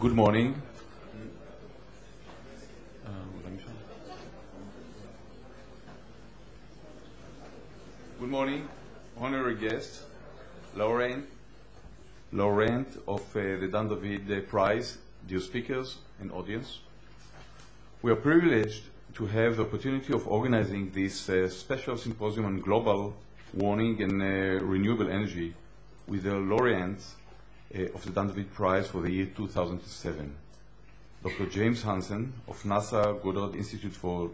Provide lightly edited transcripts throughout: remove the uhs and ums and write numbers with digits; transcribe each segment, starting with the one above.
Good morning. Good morning, honorary guests, Laurent of the Dan David Prize, dear speakers and audience. We are privileged to have the opportunity of organizing this special symposium on global warming and renewable energy with the laureates of the Dan David Prize for the year 2007. Dr. James Hansen of NASA Goddard Institute for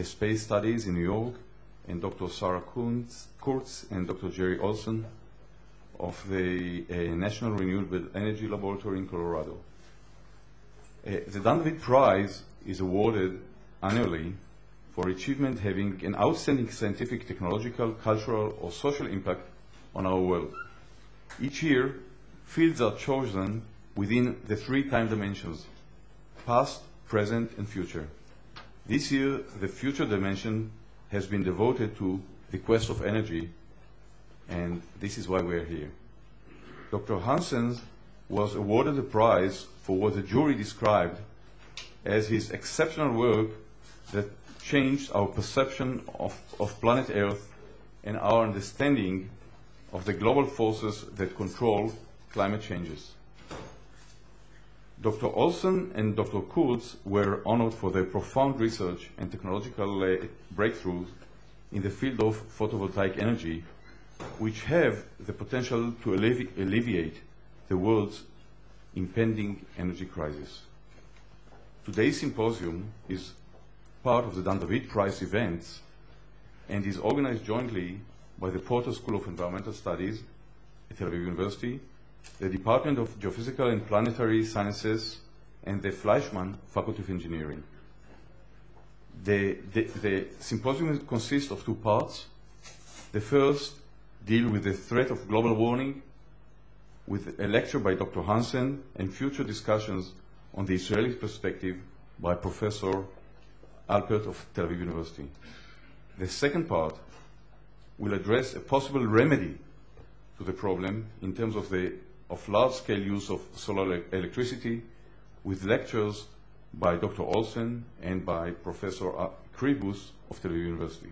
Space Studies in New York, and Dr. Sarah Kurtz and Dr. Jerry Olson of the National Renewable Energy Laboratory in Colorado. The Dan David Prize is awarded annually for achievement having an outstanding scientific, technological, cultural, or social impact on our world. Each year, fields are chosen within the three time dimensions: past, present, and future. This year, the future dimension has been devoted to the quest of energy, and this is why we're here. Dr. Hansen was awarded the prize for what the jury described as his exceptional work that changed our perception of planet Earth and our understanding of the global forces that control climate changes. Dr. Olson and Dr. Kurtz were honored for their profound research and technological breakthroughs in the field of photovoltaic energy, which have the potential to alleviate the world's impending energy crisis. Today's symposium is part of the Dan David Prize events and is organized jointly by the Porter School of Environmental Studies at Tel Aviv University, the Department of Geophysical and Planetary Sciences, and the Fleischmann Faculty of Engineering. The symposium consists of two parts. The first deal with the threat of global warming, with a lecture by Dr. Hansen and future discussions on the Israeli perspective by Professor Alpert of Tel Aviv University. The second part will address a possible remedy to the problem in terms of large-scale use of solar electricity, with lectures by Dr. Olsen and by Professor Kribus of Tel Aviv University.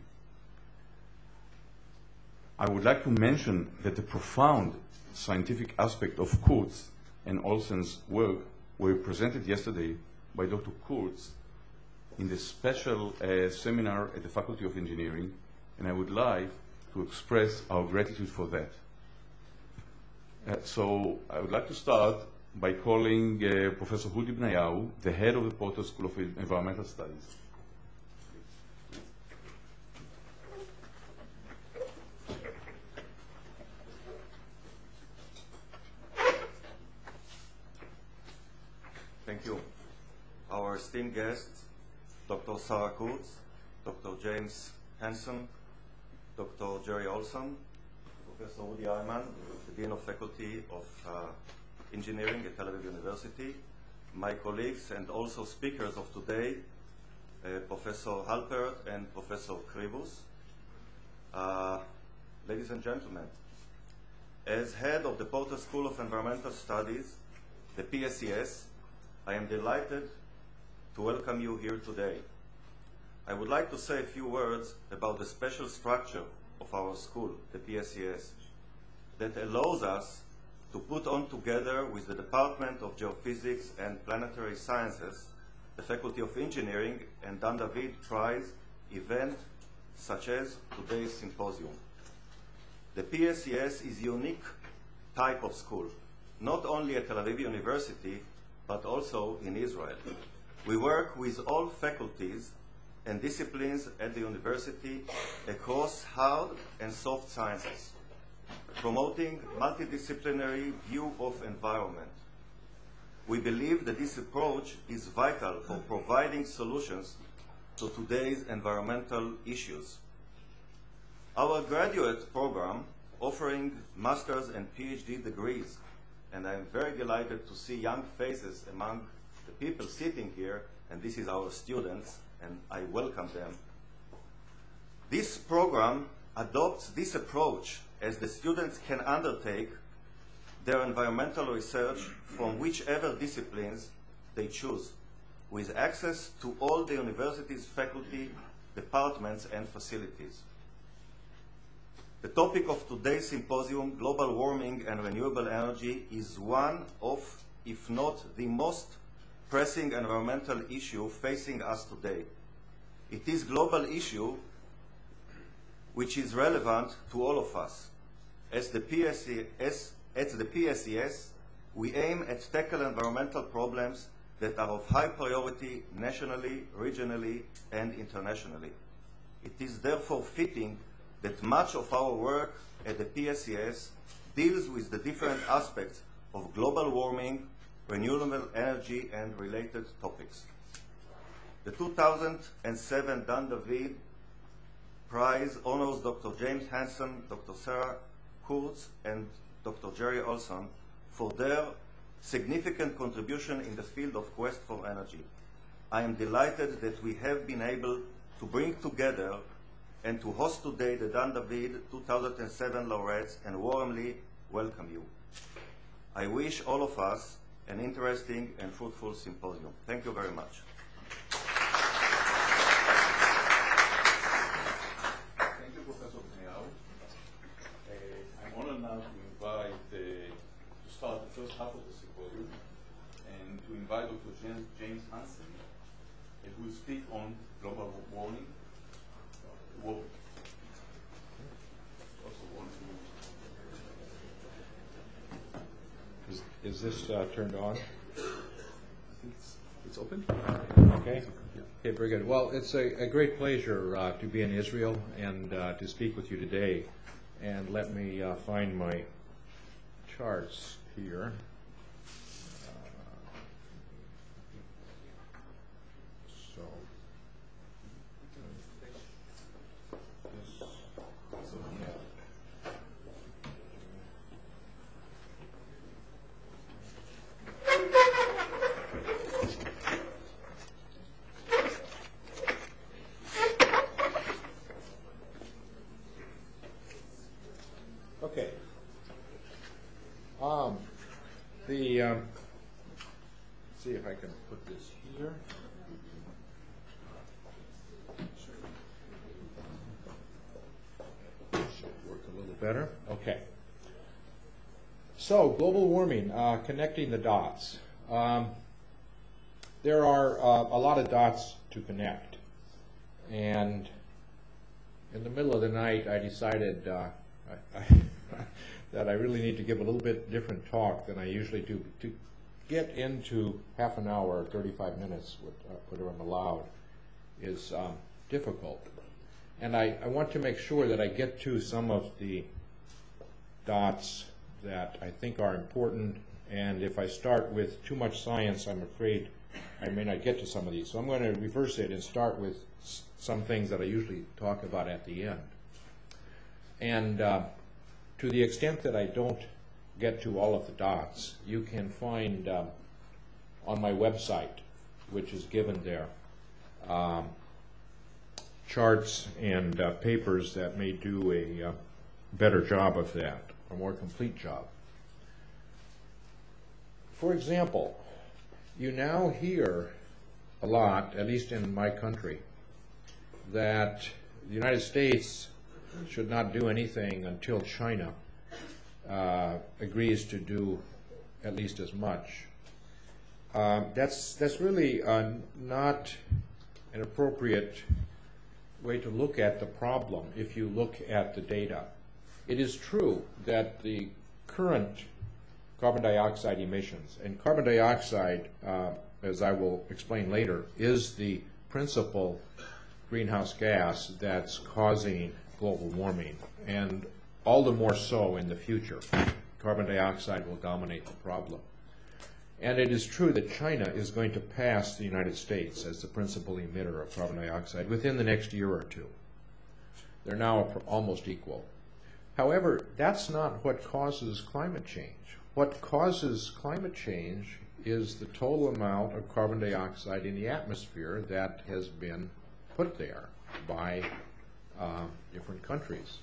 I would like to mention that the profound scientific aspect of Kurtz and Olsen's work were presented yesterday by Dr. Kurtz in the special seminar at the Faculty of Engineering, and I would like to express our gratitude for that. So I would like to start by calling Professor Hudi Bnayahu, the head of the Porter School of Environmental Studies. Thank you. Our esteemed guests, Dr. Sarah Kurtz, Dr. James Hansen, Dr. Jerry Olson, Professor Udi Ayman, the Dean of Faculty of Engineering at Tel Aviv University, my colleagues and also speakers of today, Professor Alpert and Professor Kribus. Ladies and gentlemen, as head of the Porter School of Environmental Studies, the PSES, I am delighted to welcome you here today. I would like to say a few words about the special structure of our school, the PSES, that allows us to put on together with the Department of Geophysics and Planetary Sciences, the Faculty of Engineering, and Dan David Prize event such as today's symposium. The PSES is a unique type of school, not only at Tel Aviv University, but also in Israel. We work with all faculties and disciplines at the university across hard and soft sciences, promoting multidisciplinary view of environment. We believe that this approach is vital for providing solutions to today's environmental issues. Our graduate program, offering master's and PhD degrees, and I'm very delighted to see young faces among the people sitting here, and this is our students, and I welcome them. This program adopts this approach as the students can undertake their environmental research from whichever disciplines they choose, with access to all the university's faculty, departments, and facilities. The topic of today's symposium, global warming and renewable energy, is one of, if not the most pressing environmental issue facing us today. It is a global issue which is relevant to all of us. At the PSES, we aim at tackle environmental problems that are of high priority nationally, regionally, and internationally. It is therefore fitting that much of our work at the PSES deals with the different aspects of global warming, renewable energy, and related topics. The 2007 Dan David Prize honors Dr. James Hansen, Dr. Sarah Kurtz, and Dr. Jerry Olson for their significant contribution in the field of quest for energy. I am delighted that we have been able to bring together and to host today the Dan David 2007 laureates and warmly welcome you. I wish all of us an interesting and fruitful symposium. Thank you very much. Thank you, Professor Meyaw. I'm honored now to invite, to start the first half of the symposium, and to invite Dr. James Hansen, who will speak on global warming. Is this turned on? I think it's open. Okay. Okay, very good. Well, it's a great pleasure to be in Israel and to speak with you today. And let me find my charts here. Okay. See if I can put this here. Should work a little better. Okay. So, global warming, connecting the dots. There are a lot of dots to connect. And in the middle of the night, I decided that I really need to give a little bit different talk than I usually do. To get into half an hour, 35 minutes, whatever I'm allowed, is difficult. And I want to make sure that I get to some of the dots that I think are important. And if I start with too much science, I'm afraid I may not get to some of these. So I'm going to reverse it and start with some things that I usually talk about at the end. And to the extent that I don't get to all of the dots, you can find on my website, which is given there, charts and papers that may do a better job of that, a more complete job. For example, you now hear a lot, at least in my country, that the United States should not do anything until China agrees to do at least as much. That's really not an appropriate way to look at the problem if you look at the data. It is true that the current carbon dioxide emissions, and carbon dioxide, as I will explain later, is the principal greenhouse gas that's causing global warming, and all the more so in the future. Carbon dioxide will dominate the problem. And it is true that China is going to pass the United States as the principal emitter of carbon dioxide within the next year or two. They're now almost equal. However, that's not what causes climate change. What causes climate change is the total amount of carbon dioxide in the atmosphere that has been put there by different countries.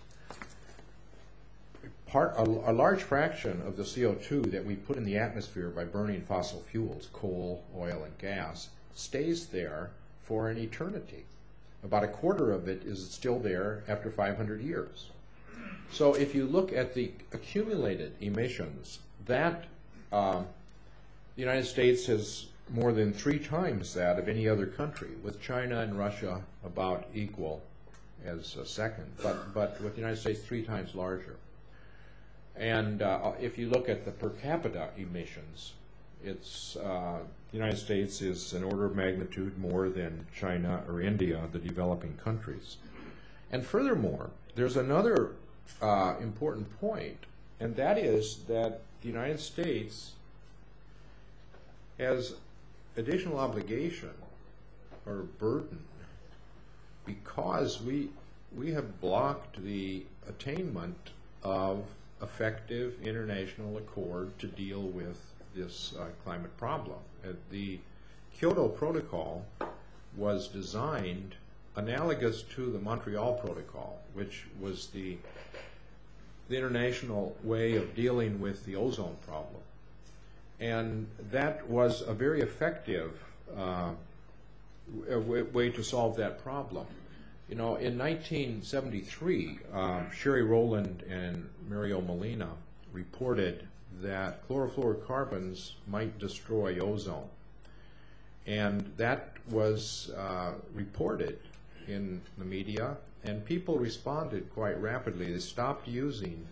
a large fraction of the CO2 that we put in the atmosphere by burning fossil fuels, coal, oil, and gas, stays there for an eternity. About a quarter of it is still there after 500 years. So if you look at the accumulated emissions, that the United States has more than 3 times that of any other country, with China and Russia about equal as a second, but with the United States 3 times larger. And if you look at the per capita emissions, it's the United States is an order of magnitude more than China or India, the developing countries. And furthermore, there's another important point, and that is that the United States has additional obligation or burden because we have blocked the attainment of effective international accord to deal with this climate problem. The Kyoto Protocol was designed analogous to the Montreal Protocol, which was the international way of dealing with the ozone problem. And that was a very effective way to solve that problem. You know, in 1973, Sherry Rowland and Mario Molina reported that chlorofluorocarbons might destroy ozone. And that was reported in the media, and people responded quite rapidly. They stopped using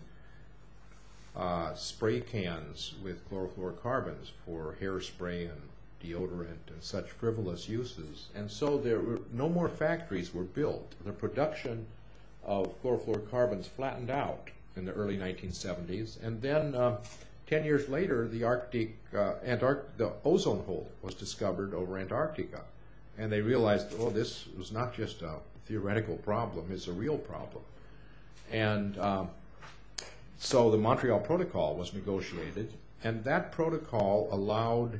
spray cans with chlorofluorocarbons for hairspray and deodorant and such frivolous uses. And so there were no more factories were built. The production of chlorofluorocarbons flattened out in the early 1970s. And then 10 years later, the the ozone hole was discovered over Antarctica. And they realized, oh, this was not just a theoretical problem, it's a real problem. And so the Montreal Protocol was negotiated, and that protocol allowed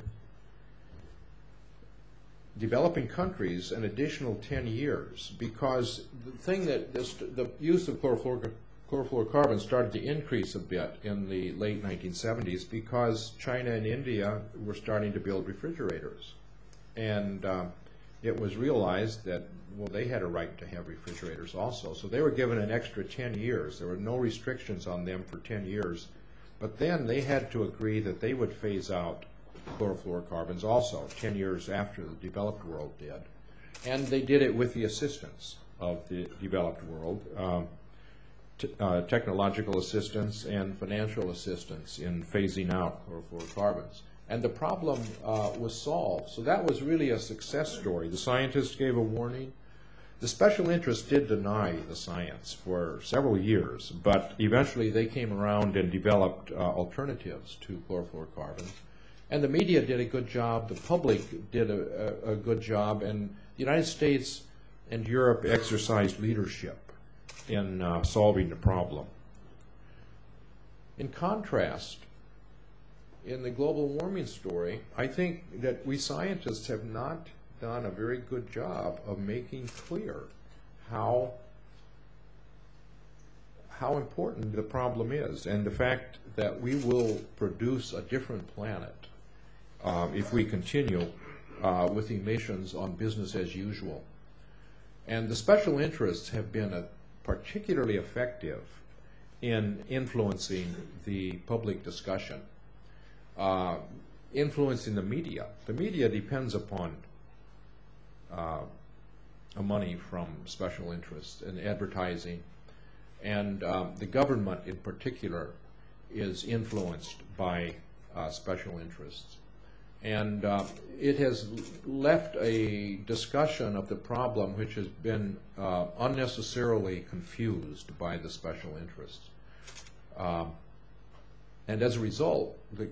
developing countries an additional 10 years, because the thing that the use of chlorofluorocarbons started to increase a bit in the late 1970s because China and India were starting to build refrigerators. And it was realized that, well, they had a right to have refrigerators also. So they were given an extra 10 years. There were no restrictions on them for 10 years. But then they had to agree that they would phase out chlorofluorocarbons also 10 years after the developed world did. And they did it with the assistance of the developed world, technological assistance and financial assistance in phasing out chlorofluorocarbons. And the problem was solved. So that was really a success story. The scientists gave a warning. The special interests did deny the science for several years, but eventually they came around and developed alternatives to chlorofluorocarbons. And the media did a good job, the public did a good job, and the United States and Europe exercised leadership in solving the problem. In contrast, in the global warming story, I think that we scientists have not done a very good job of making clear how important the problem is, and the fact that we will produce a different planet if we continue with emissions on business as usual. And the special interests have been particularly effective in influencing the public discussion, influencing the media. The media depends upon money from special interests and advertising, and the government in particular is influenced by special interests. And it has left a discussion of the problem which has been unnecessarily confused by the special interests. And as a result, the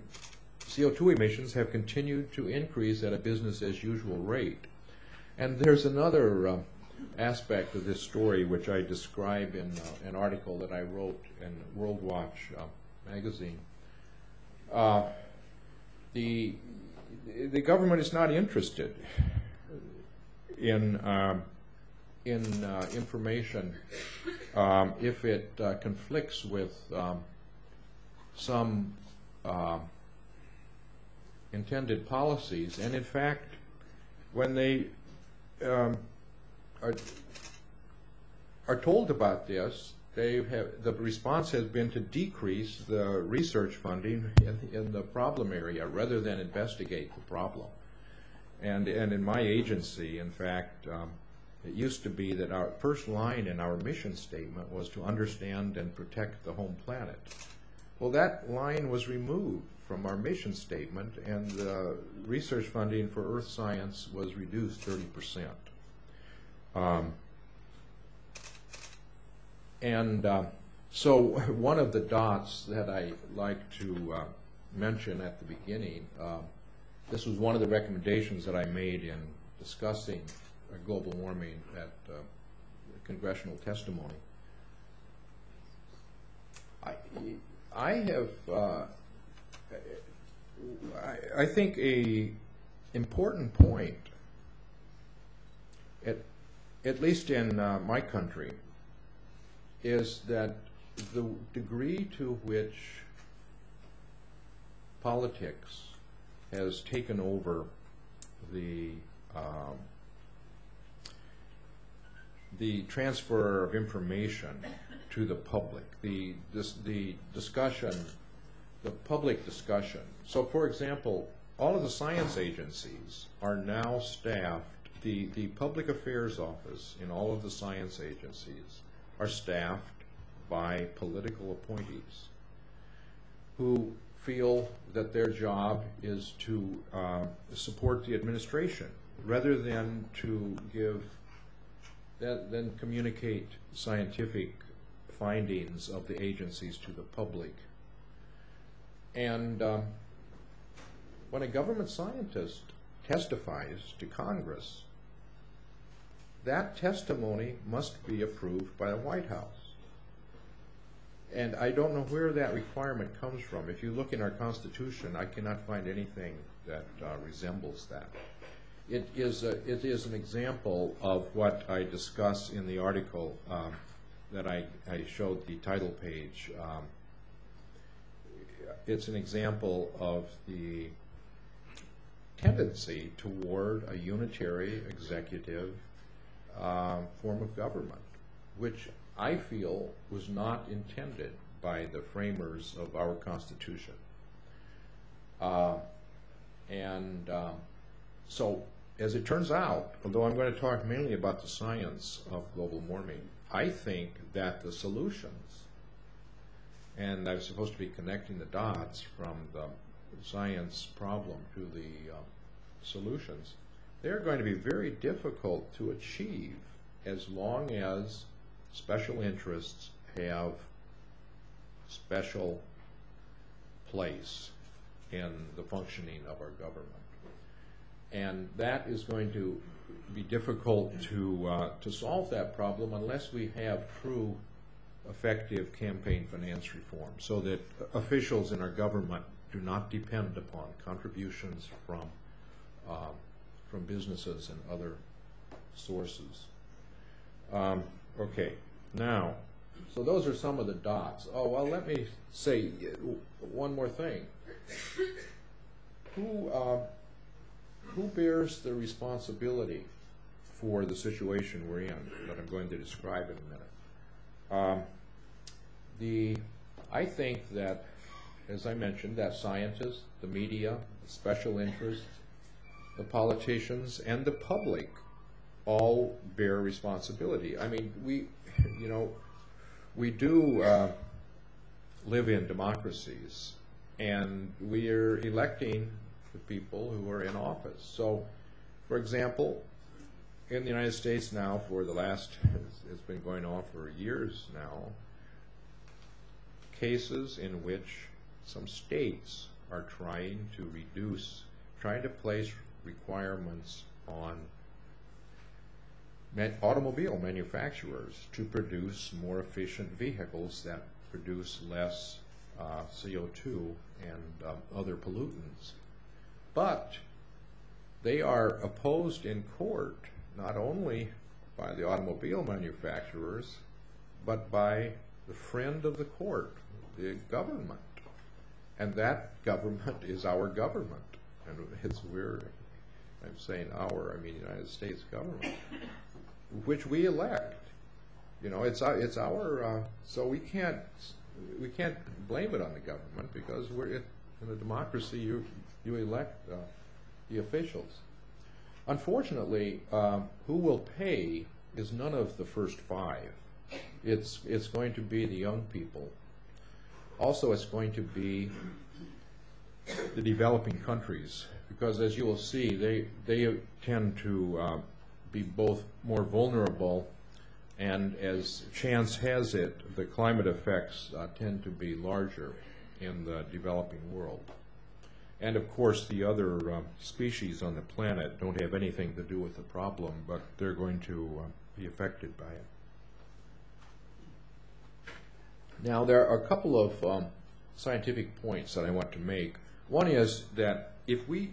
CO2 emissions have continued to increase at a business-as-usual rate. And there's another aspect of this story which I describe in an article that I wrote in World Watch magazine. The government is not interested in information if it conflicts with some intended policies, and in fact, when they are told about this, the response has been to decrease the research funding in the problem area rather than investigate the problem. And in my agency, in fact, it used to be that our first line in our mission statement was to understand and protect the home planet. Well, that line was removed from our mission statement, and the research funding for earth science was reduced 30%. So one of the dots that I like to mention at the beginning, this was one of the recommendations that I made in discussing global warming at congressional testimony. I think a important point, at least in my country, is that the degree to which politics has taken over the transfer of information to the public, the discussion, the public discussion. So, for example, all of the science agencies are now staffed. The public affairs office in all of the science agencies are staffed by political appointees who feel that their job is to support the administration rather than to communicate scientific findings of the agencies to the public. And when a government scientist testifies to Congress, that testimony must be approved by the White House. And I don't know where that requirement comes from. If you look in our Constitution, I cannot find anything that resembles that. It is an example of what I discuss in the article that I showed the title page. It's an example of the tendency toward a unitary executive form of government, which I feel was not intended by the framers of our Constitution. So, as it turns out, although I'm going to talk mainly about the science of global warming, I think that the solutions, and I'm supposed to be connecting the dots from the science problem to the solutions, they're going to be very difficult to achieve as long as special interests have special place in the functioning of our government. And that is going to be difficult to solve that problem unless we have true effective campaign finance reform, so that officials in our government do not depend upon contributions from businesses and other sources. Okay, now, so those are some of the dots. Oh, well, let me say one more thing. Who bears the responsibility for the situation we're in that I'm going to describe in a minute? I think that, as I mentioned, that scientists, the media, the special interests, the politicians, and the public all bear responsibility. I mean, we do live in democracies, and we are electing the people who are in office. So, for example, in the United States now, for the last, it's been going on for years now, cases in which some states are trying to place requirements on automobile manufacturers to produce more efficient vehicles that produce less CO2 and other pollutants. But they are opposed in court not only by the automobile manufacturers, but by the friend of the court, the government. And that government is our government. And it's weird. I'm saying our, I mean United States government, which we elect. You know, it's our so we can't blame it on the government, because we're in a democracy. You elect the officials. Unfortunately, who will pay is none of the first five. It's going to be the young people. Also, it's going to be the developing countries, because as you will see, they tend to be both more vulnerable, and as chance has it, the climate effects tend to be larger in the developing world. And of course, the other species on the planet don't have anything to do with the problem, but they're going to be affected by it. Now, there are a couple of scientific points that I want to make. One is that if we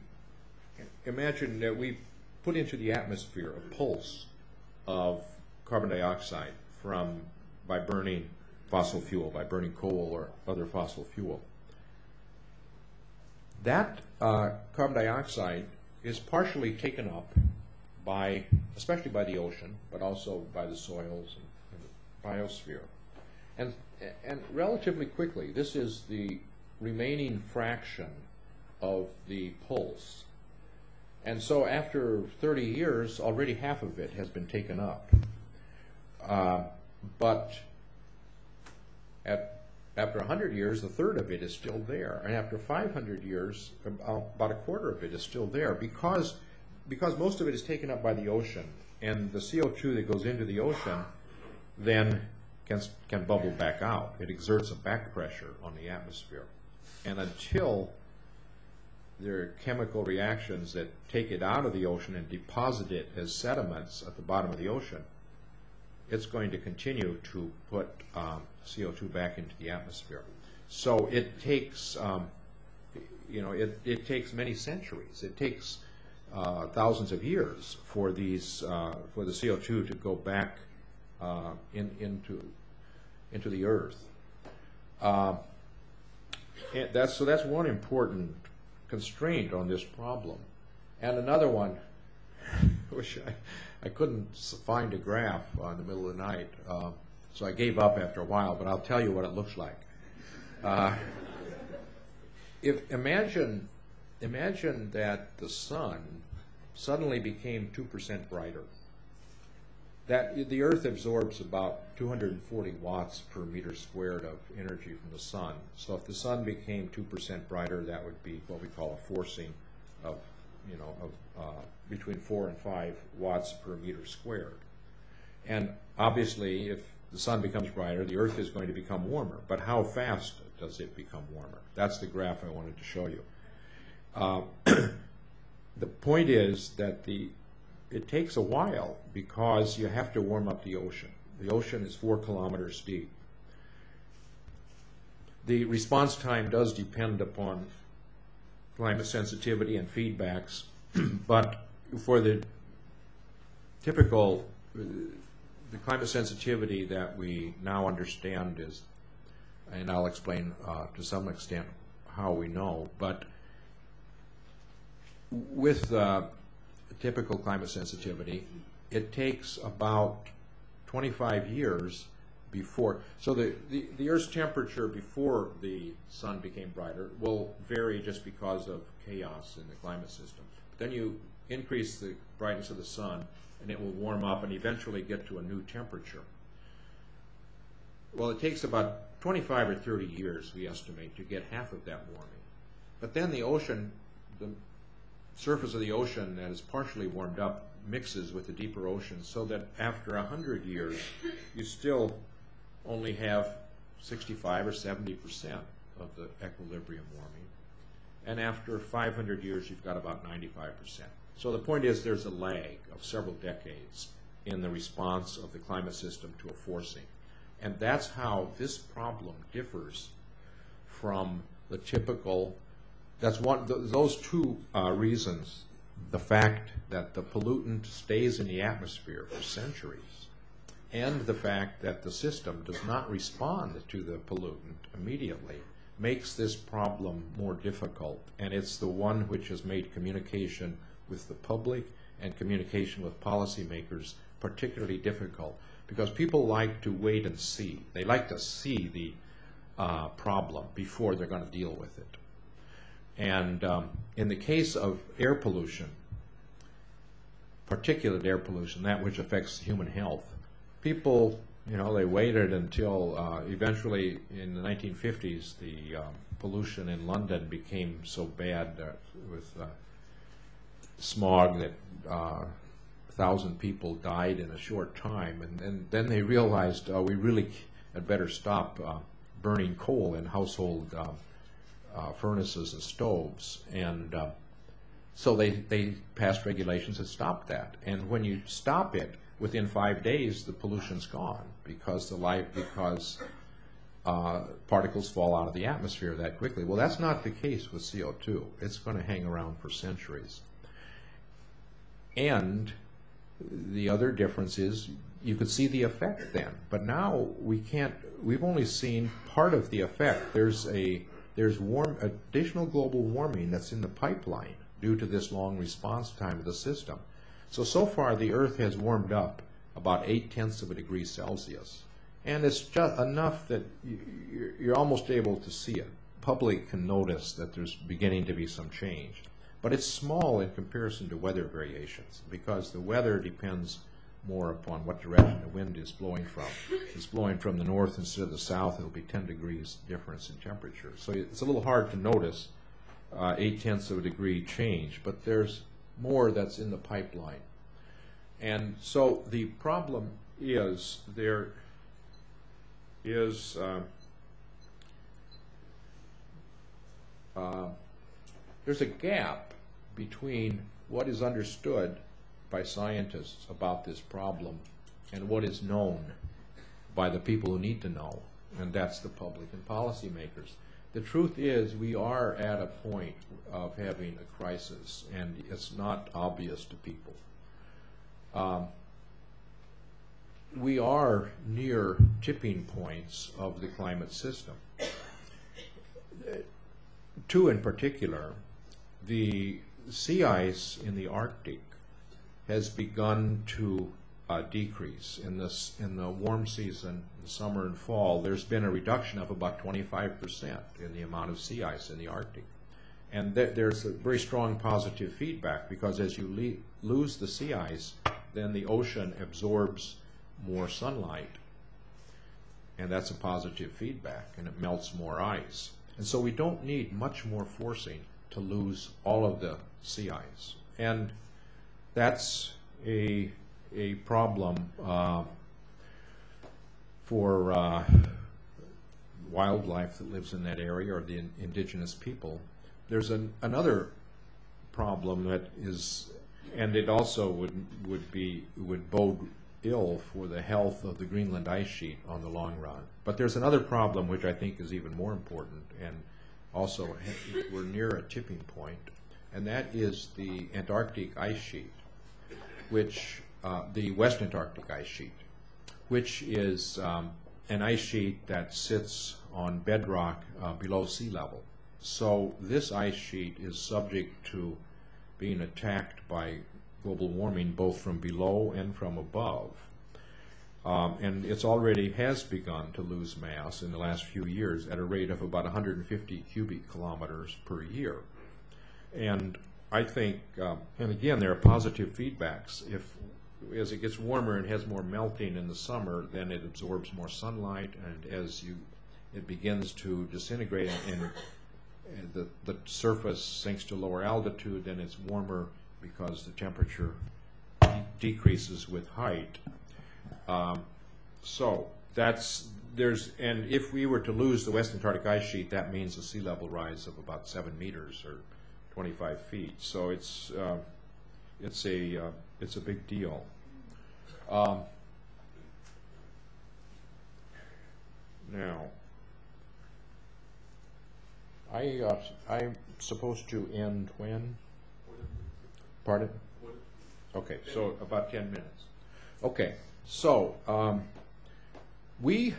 imagine that we put into the atmosphere a pulse of carbon dioxide by burning fossil fuel, by burning coal or other fossil fuel, that carbon dioxide is partially taken up by, especially by the ocean, but also by the soils and the biosphere. And relatively quickly, this is the remaining fraction of the pulse. And so after 30 years, already half of it has been taken up. But after 100 years, a third of it is still there. And after 500 years, about a quarter of it is still there, because most of it is taken up by the ocean. And the CO2 that goes into the ocean then can bubble back out. It exerts a back pressure on the atmosphere. And until there are chemical reactions that take it out of the ocean and deposit it as sediments at the bottom of the ocean, it's going to continue to put CO2 back into the atmosphere. So it takes, it takes many centuries. It takes thousands of years for these for the CO2 to go back into the earth. So that's one important constraint on this problem. And another one, which I couldn't find a graph in the middle of the night, so I gave up after a while, but I'll tell you what it looks like. Imagine that the sun suddenly became 2% brighter. That the Earth absorbs about 240 watts per meter squared of energy from the sun. So if the sun became 2% brighter, that would be what we call a forcing of, between 4 and 5 watts per meter squared. And obviously, if the sun becomes brighter, the Earth is going to become warmer. But how fast does it become warmer? That's the graph I wanted to show you. The point is that it takes a while, because you have to warm up the ocean. The ocean is 4 kilometers deep. The response time does depend upon climate sensitivity and feedbacks, but for the typical, the climate sensitivity that we now understand is, and I'll explain to some extent how we know, but with typical climate sensitivity, it takes about 25 years before. So the Earth's temperature before the sun became brighter will vary just because of chaos in the climate system. But then you increase the brightness of the sun, and it will warm up and eventually get to a new temperature. Well, it takes about 25 or 30 years, we estimate, to get half of that warming. But then the ocean, the surface of the ocean that is partially warmed up mixes with the deeper ocean, so that after 100 years, you still only have 65 or 70% of the equilibrium warming. And after 500 years, you've got about 95%. So the point is, there's a lag of several decades in the response of the climate system to a forcing. And that's how this problem differs from the typical. That's one. Those two reasons: the fact that the pollutant stays in the atmosphere for centuries, and the fact that the system does not respond to the pollutant immediately. makes this problem more difficult, and it's the one which has made communication with the public and communication with policymakers particularly difficult, because people like to wait and see. They like to see the problem before they're going to deal with it. And in the case of air pollution, particulate air pollution, that which affects human health, people, you know, they waited until eventually in the 1950s the pollution in London became so bad with smog that 1,000 people died in a short time, and then they realized we really had better stop burning coal in household furnaces and stoves, and so they passed regulations that stopped that. And when you stop it, within 5 days the pollution's gone, because particles fall out of the atmosphere that quickly. Well, that's not the case with CO2. It's going to hang around for centuries. And the other difference is you could see the effect then, but now we can't. We've only seen part of the effect. There's additional global warming that's in the pipeline due to this long response time of the system. So far the Earth has warmed up about 0.8 of a degree Celsius, and it's just enough that you're almost able to see it. Public can notice that there's beginning to be some change, but it's small in comparison to weather variations, because the weather depends more upon what direction the wind is blowing from. If it's blowing from the north instead of the south, it'll be 10 degrees difference in temperature. So it's a little hard to notice 0.8 of a degree change, but there's more that's in the pipeline. And so the problem is there's a gap between what is understood by scientists about this problem and what is known by the people who need to know, and that's the public and policymakers. The truth is we are at a point of having a crisis, and it's not obvious to people. We are near tipping points of the climate system. Two in particular, the sea ice in the Arctic has begun to decrease. In the warm season, the summer and fall, there's been a reduction of about 25% in the amount of sea ice in the Arctic. And there's a very strong positive feedback, because as you lose the sea ice, then the ocean absorbs more sunlight. And that's a positive feedback, and it melts more ice. And so we don't need much more forcing to lose all of the sea ice. And that's a problem for wildlife that lives in that area, or the indigenous people. There's another problem that is, and it also would bode ill for the health of the Greenland ice sheet on the long run. But there's another problem which I think is even more important, and also we're near a tipping point, and that is the Antarctic ice sheet, which the West Antarctic ice sheet, which is an ice sheet that sits on bedrock below sea level. So this ice sheet is subject to being attacked by global warming both from below and from above. And it's already has begun to lose mass in the last few years at a rate of about 150 cubic kilometers per year. And I think, and again, there are positive feedbacks. As it gets warmer and has more melting in the summer, then it absorbs more sunlight, and as it begins to disintegrate and the surface sinks to lower altitude, then it's warmer because the temperature decreases with height. So and if we were to lose the West Antarctic ice sheet, that means a sea level rise of about 7 meters or 25 feet. So it's a big deal. Now, I'm supposed to end when? Pardon? Okay, so about 10 minutes. Okay, so we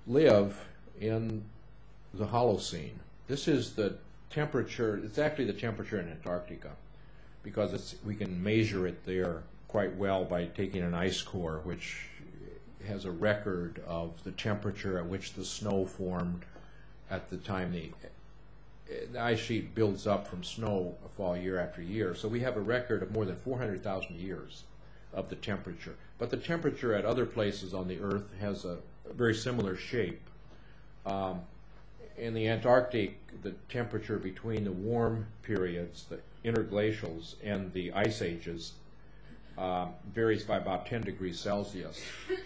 live in the Holocene. This is the temperature, it's actually the temperature in Antarctica, because we can measure it there quite well by taking an ice core, which has a record of the temperature at which the snow formed at the time the ice sheet builds up from snow fall year after year. So we have a record of more than 400,000 years of the temperature. But the temperature at other places on the Earth has a very similar shape. In the Antarctic, the temperature between the warm periods, the interglacials, and the ice ages varies by about 10 degrees Celsius.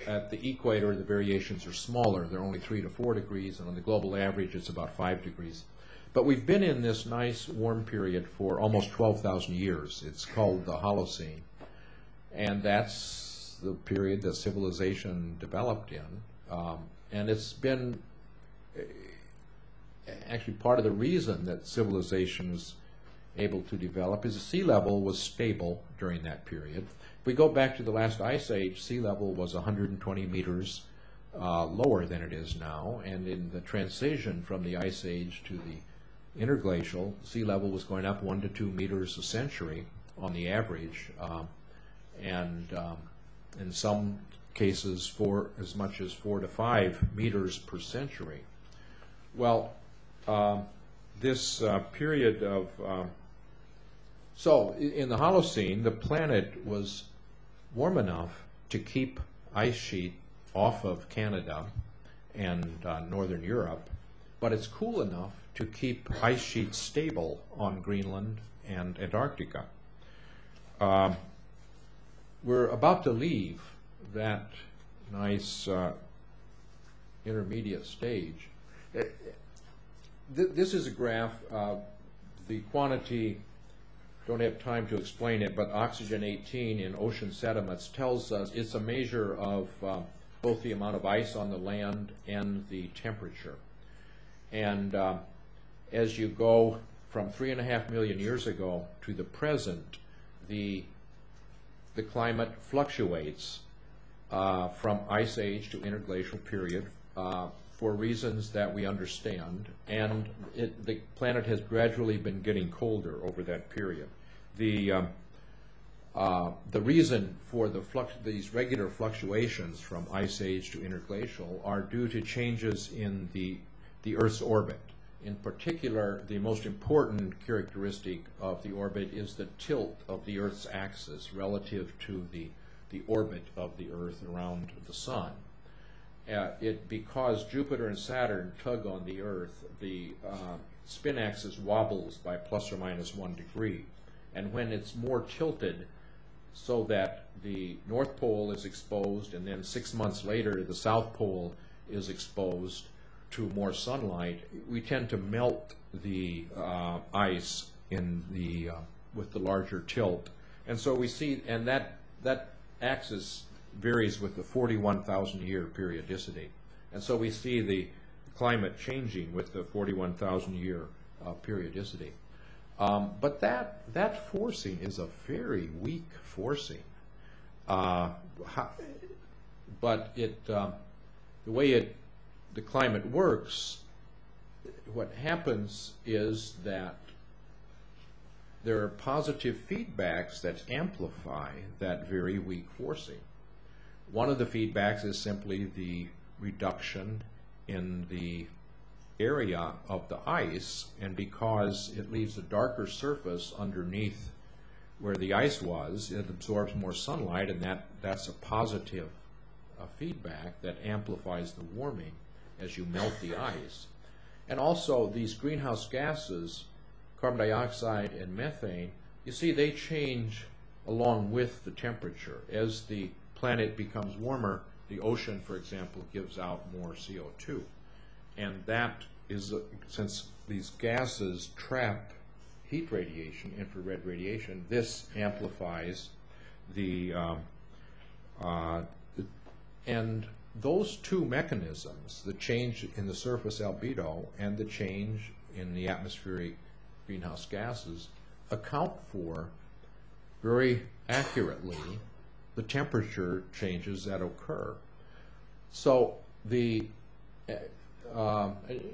At the equator, the variations are smaller. They're only 3 to 4 degrees, and on the global average, it's about 5 degrees. But we've been in this nice warm period for almost 12,000 years. It's called the Holocene. And that's the period that civilization developed in. And it's been actually part of the reason that civilization was able to develop is the sea level was stable during that period. If we go back to the last ice age, sea level was 120 meters lower than it is now, and in the transition from the ice age to the interglacial, sea level was going up 1 to 2 meters a century on the average, and in some cases for as much as 4 to 5 meters per century. Well, this period of so in the Holocene, the planet was warm enough to keep ice sheet off of Canada and northern Europe, but it's cool enough to keep ice sheet stable on Greenland and Antarctica. We're about to leave that nice intermediate stage. This is a graph, the quantity, don't have time to explain it, but oxygen 18 in ocean sediments tells us it's a measure of both the amount of ice on the land and the temperature. And as you go from 3.5 million years ago to the present, the climate fluctuates from ice age to interglacial period for reasons that we understand, and the planet has gradually been getting colder over that period. The reason for these regular fluctuations from ice age to interglacial are due to changes in the Earth's orbit. In particular, the most important characteristic of the orbit is the tilt of the Earth's axis relative to the orbit of the Earth around the Sun. Because Jupiter and Saturn tug on the Earth, the spin axis wobbles by plus or minus 1 degree. And when it's more tilted so that the North Pole is exposed, and then 6 months later the South Pole is exposed to more sunlight, we tend to melt the ice in with the larger tilt. And so we see, and that axis varies with the 41,000 year periodicity. And so we see the climate changing with the 41,000 year periodicity. But that forcing is a very weak forcing. But the way the climate works, what happens is that there are positive feedbacks that amplify that very weak forcing. One of the feedbacks is simply the reduction in the area of the ice, and because it leaves a darker surface underneath where the ice was, it absorbs more sunlight, and that's a positive feedback that amplifies the warming as you melt the ice. And also these greenhouse gases, carbon dioxide and methane, you see they change along with the temperature. As the planet becomes warmer, the ocean, for example, gives out more CO2. And that is, since these gases trap heat radiation, infrared radiation, this amplifies and those two mechanisms, the change in the surface albedo and the change in the atmospheric greenhouse gases, account for very accurately the temperature changes that occur. So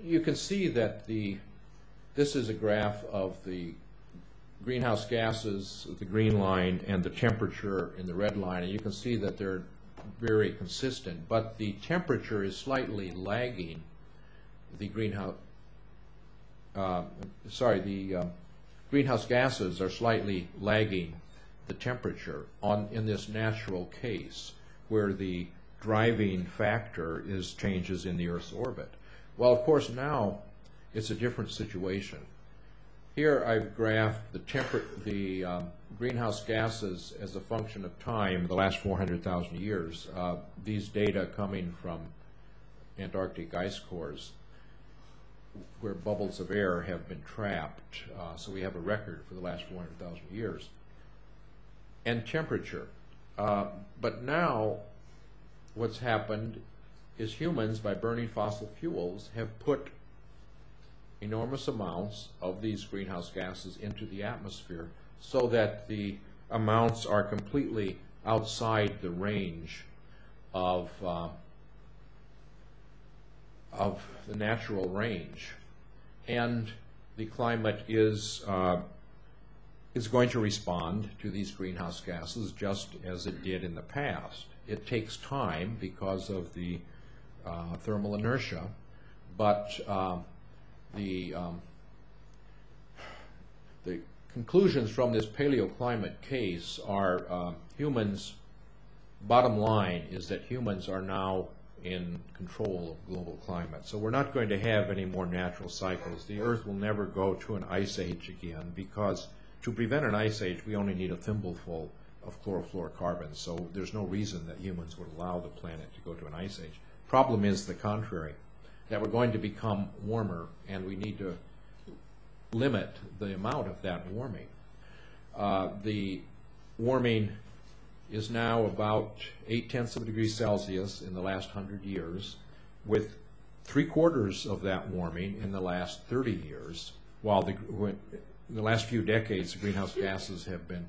you can see that this is a graph of the greenhouse gases, the green line, and the temperature in the red line, and you can see that they're very consistent, but the temperature is slightly lagging the greenhouse, greenhouse gases are slightly lagging the temperature in this natural case where the driving factor is changes in the Earth's orbit. Well, of course, now it's a different situation. Here I've graphed the greenhouse gases as a function of time the last 400,000 years. These data coming from Antarctic ice cores where bubbles of air have been trapped. So we have a record for the last 400,000 years. And temperature. But now what's happened is humans, by burning fossil fuels, have put enormous amounts of these greenhouse gases into the atmosphere so that the amounts are completely outside the range of the natural range. And the climate is going to respond to these greenhouse gases just as it did in the past. It takes time because of the thermal inertia, but the conclusions from this paleoclimate case are humans, bottom line is that humans are now in control of global climate. So we're not going to have any more natural cycles. The Earth will never go to an ice age again, because to prevent an ice age we only need a thimbleful of chlorofluorocarbons. So there's no reason that humans would allow the planet to go to an ice age. Problem is the contrary, that we're going to become warmer, and we need to limit the amount of that warming. The warming is now about 0.8 degrees Celsius in the last 100 years, with 3/4 of that warming in the last 30 years, while in the last few decades the greenhouse gases have been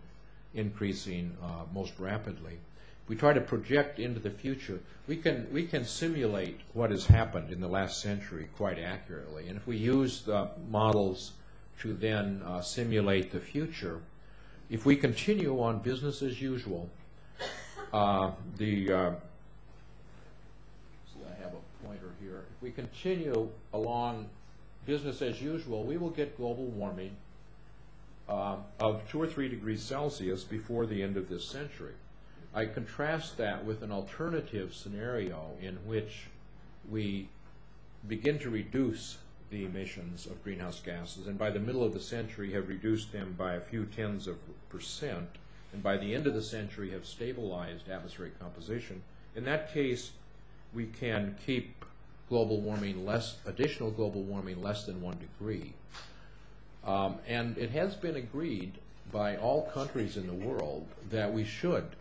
increasing most rapidly. We try to project into the future. We can simulate what has happened in the last century quite accurately, and if we use the models to then simulate the future, if we continue on business as usual, see, I have a pointer here. If we continue along business as usual, we will get global warming of 2 or 3 degrees Celsius before the end of this century. I contrast that with an alternative scenario in which we begin to reduce the emissions of greenhouse gases, and by the middle of the century have reduced them by a few tenths of %, and by the end of the century have stabilized atmospheric composition. In that case, we can keep global warming additional global warming less than 1 degree. And it has been agreed by all countries in the world that we should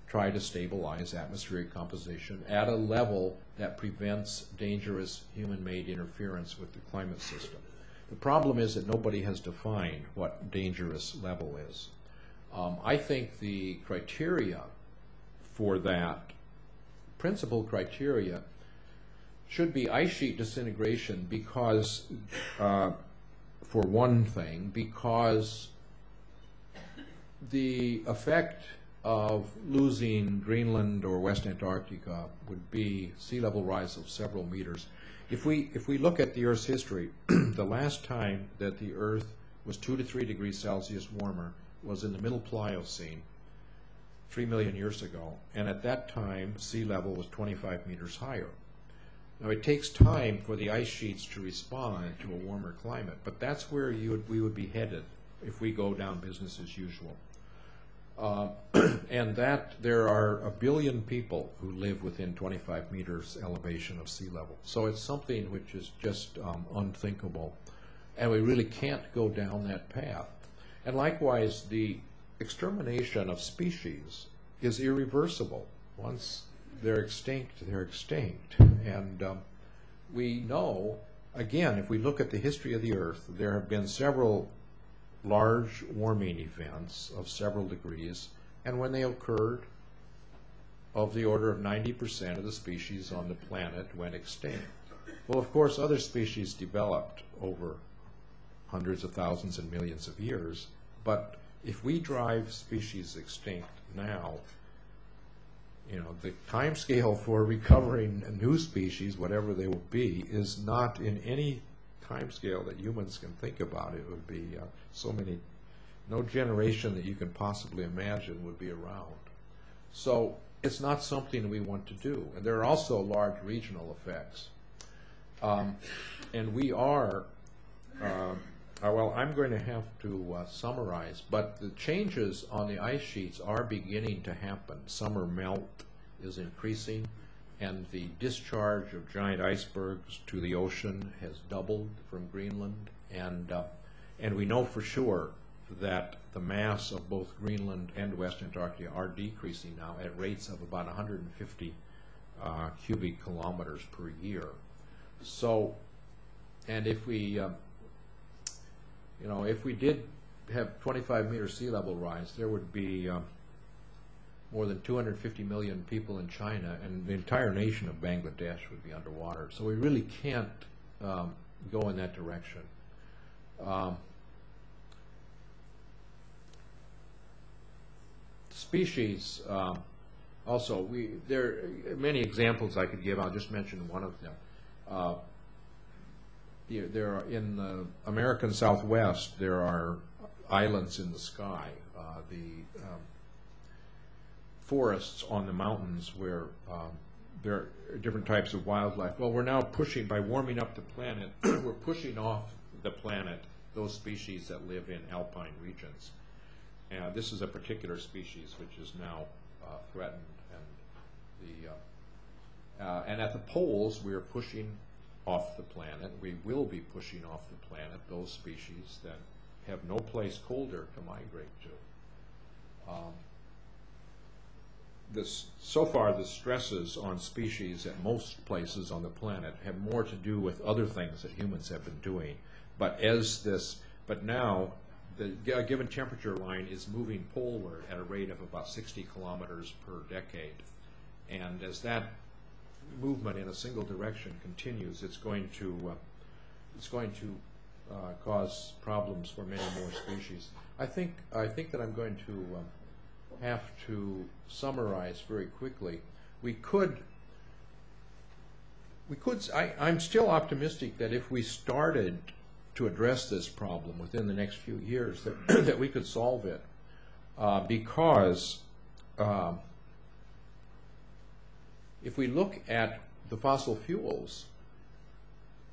try to stabilize atmospheric composition at a level that prevents dangerous human-made interference with the climate system. The problem is that nobody has defined what dangerous level is. I think the criteria for that, principal criteria, should be ice sheet disintegration, because, for one thing, because the effect of losing Greenland or West Antarctica would be sea level rise of several meters. If we look at the Earth's history, the last time that the Earth was 2 to 3 degrees Celsius warmer was in the Middle Pliocene, 3 million years ago, and at that time sea level was 25 meters higher. Now it takes time for the ice sheets to respond to a warmer climate, but that's where we would be headed if we go down business as usual. And that there are 1 billion people who live within 25 meters elevation of sea level. So it's something which is just unthinkable, and we really can't go down that path. And likewise, the extermination of species is irreversible. Once they're extinct, they're extinct. And we know, again, if we look at the history of the Earth, there have been several large warming events of several degrees, and when they occurred, of the order of 90% of the species on the planet went extinct. Well, of course, other species developed over hundreds of thousands and millions of years, but if we drive species extinct now, the time scale for recovering a new species, whatever they will be, is not in any time scale that humans can think about. It would be no generation that you can possibly imagine would be around. So it's not something we want to do. And there are also large regional effects. And we are, well, I'm going to have to summarize, but the changes on the ice sheets are beginning to happen. Summer melt is increasing, and the discharge of giant icebergs to the ocean has doubled from Greenland, and we know for sure that the mass of both Greenland and West Antarctica are decreasing now at rates of about 150 cubic kilometers per year. So, and if we, if we did have 25-meter sea level rise, there would be more than 250 million people in China, and the entire nation of Bangladesh would be underwater. So we really can't go in that direction. Species, also, there are many examples I could give. I'll just mention one of them. There are, in the American Southwest, there are islands in the sky. The forests on the mountains where there are different types of wildlife. Well, we're now pushing, by warming up the planet, we're pushing off the planet those species that live in alpine regions. This is a particular species which is now threatened, and at the poles we are pushing off the planet. We will be pushing off the planet those species that have no place colder to migrate to. So far, the stresses on species at most places on the planet have more to do with other things that humans have been doing. But now, the given temperature line is moving poleward at a rate of about 60 kilometers per decade. And as that movement in a single direction continues, it's going to cause problems for many more species. I think that I'm going to have to summarize very quickly. I'm still optimistic that if we started to address this problem within the next few years, that we could solve it, because if we look at the fossil fuels,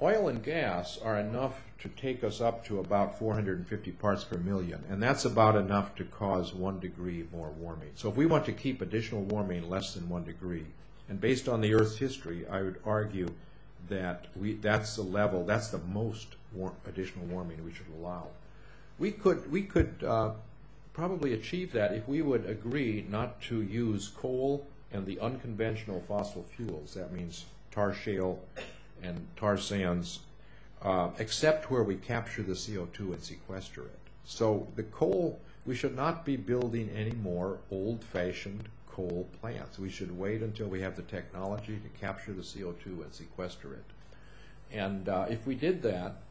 oil and gas are enough to take us up to about 450 parts per million, and that's about enough to cause 1 degree more warming. So if we want to keep additional warming less than 1 degree, and based on the Earth's history, I would argue that that's the level, that's the most additional warming we should allow. We could probably achieve that if we would agree not to use coal and the unconventional fossil fuels. That means tar shale and tar sands, except where we capture the CO2 and sequester it. So the coal, we should not be building any more old-fashioned coal plants. We should wait until we have the technology to capture the CO2 and sequester it. And if we did that,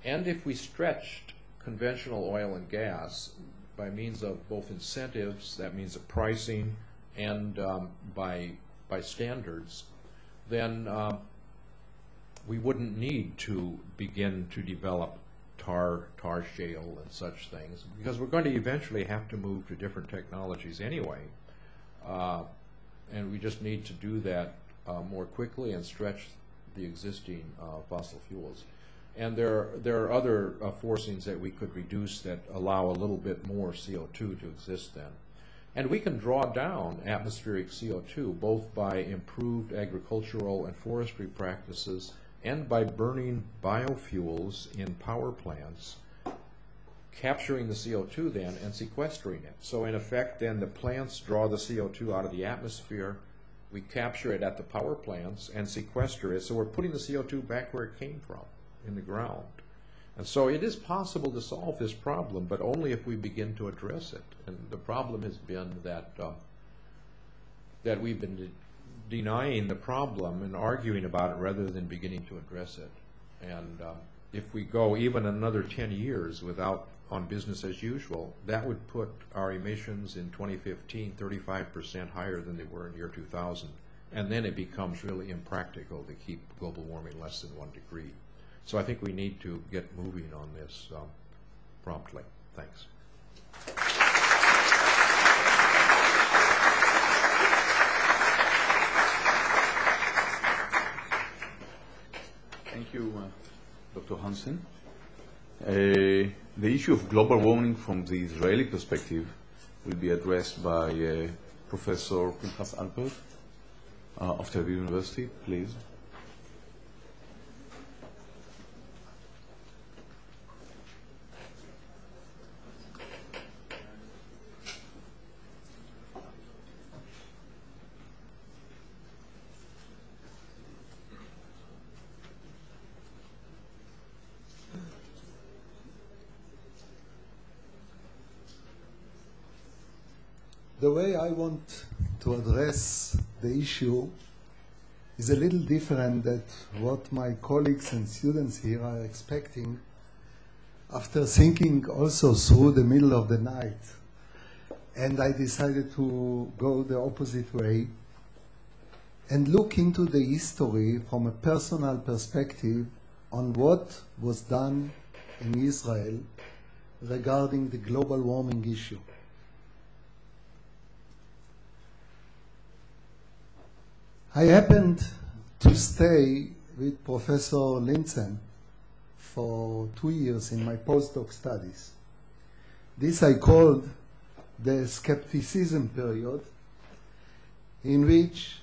and if we stretched conventional oil and gas by means of both incentives, that means of pricing, and by standards, then we wouldn't need to begin to develop tar shale and such things, because we're going to eventually have to move to different technologies anyway. And we just need to do that more quickly and stretch the existing fossil fuels. And there are other forcings that we could reduce that allow a little bit more CO2 to exist then. And we can draw down atmospheric CO2 both by improved agricultural and forestry practices and by burning biofuels in power plants, capturing the CO2 then and sequestering it. So in effect then the plants draw the CO2 out of the atmosphere, we capture it at the power plants and sequester it, so we're putting the CO2 back where it came from, in the ground. And so it is possible to solve this problem, but only if we begin to address it. And the problem has been that that we've been denying the problem and arguing about it rather than beginning to address it. And if we go even another 10 years without on business as usual, that would put our emissions in 2015 35% higher than they were in year 2000. And then it becomes really impractical to keep global warming less than 1 degree. So I think we need to get moving on this promptly. Thanks. Thank you, Dr. Hansen. The issue of global warming from the Israeli perspective will be addressed by Professor Pinchas Alpert of Tel Aviv University. Please. The way I want to address the issue is a little different than what my colleagues and students here are expecting after thinking also through the middle of the night. And I decided to go the opposite way and look into the history from a personal perspective on what was done in Israel regarding the global warming issue. I happened to stay with Professor Lintzen for 2 years in my postdoc studies. This I called the skepticism period, in which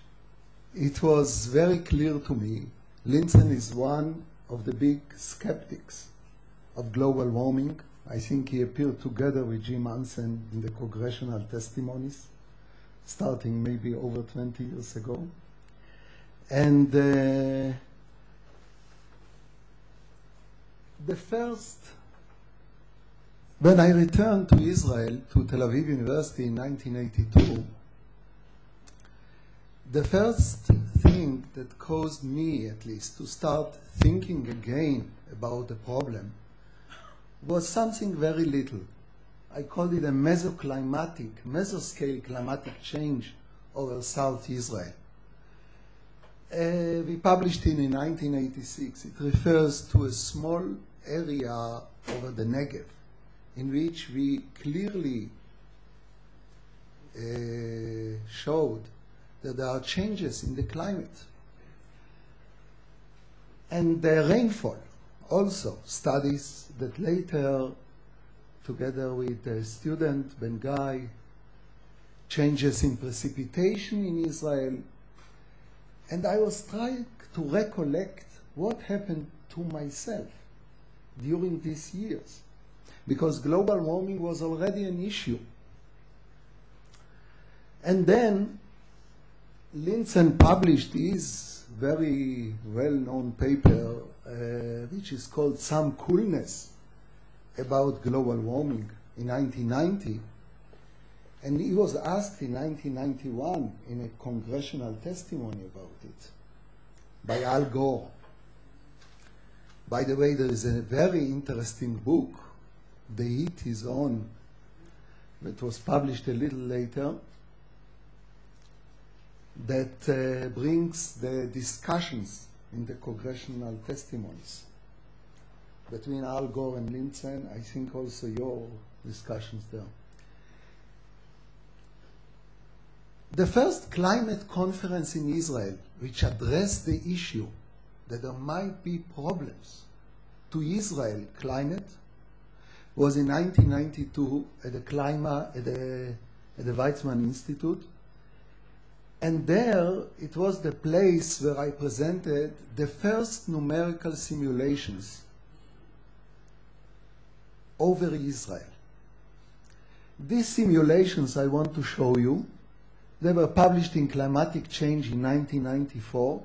it was very clear to me Lintzen is one of the big skeptics of global warming. I think he appeared together with Jim Hansen in the congressional testimonies, starting maybe over 20 years ago. And the first, when I returned to Israel, to Tel Aviv University in 1982, the first thing that caused me, at least, to start thinking again about the problem was something very little. I called it a mesoscale climatic change over South Israel. We published it in 1986. It refers to a small area over the Negev in which we clearly showed that there are changes in the climate. And the rainfall also, studies that later, together with the student Ben Guy, changes in precipitation in Israel. And I was trying to recollect what happened to myself during these years, because global warming was already an issue. And then Lintzen published his very well-known paper, which is called Some Coolness about global warming in 1990. And he was asked in 1991 in a congressional testimony about it by Al Gore. By the way, there is a very interesting book, The Heat is On, that was published a little later, that brings the discussions in the congressional testimonies between Al Gore and Lintzen. I think also your discussions there. The first climate conference in Israel, which addressed the issue that there might be problems to Israel climate, was in 1992 at the Weizmann Institute. And there it was the place where I presented the first numerical simulations over Israel. These simulations I want to show you. They were published in Climatic Change in 1994.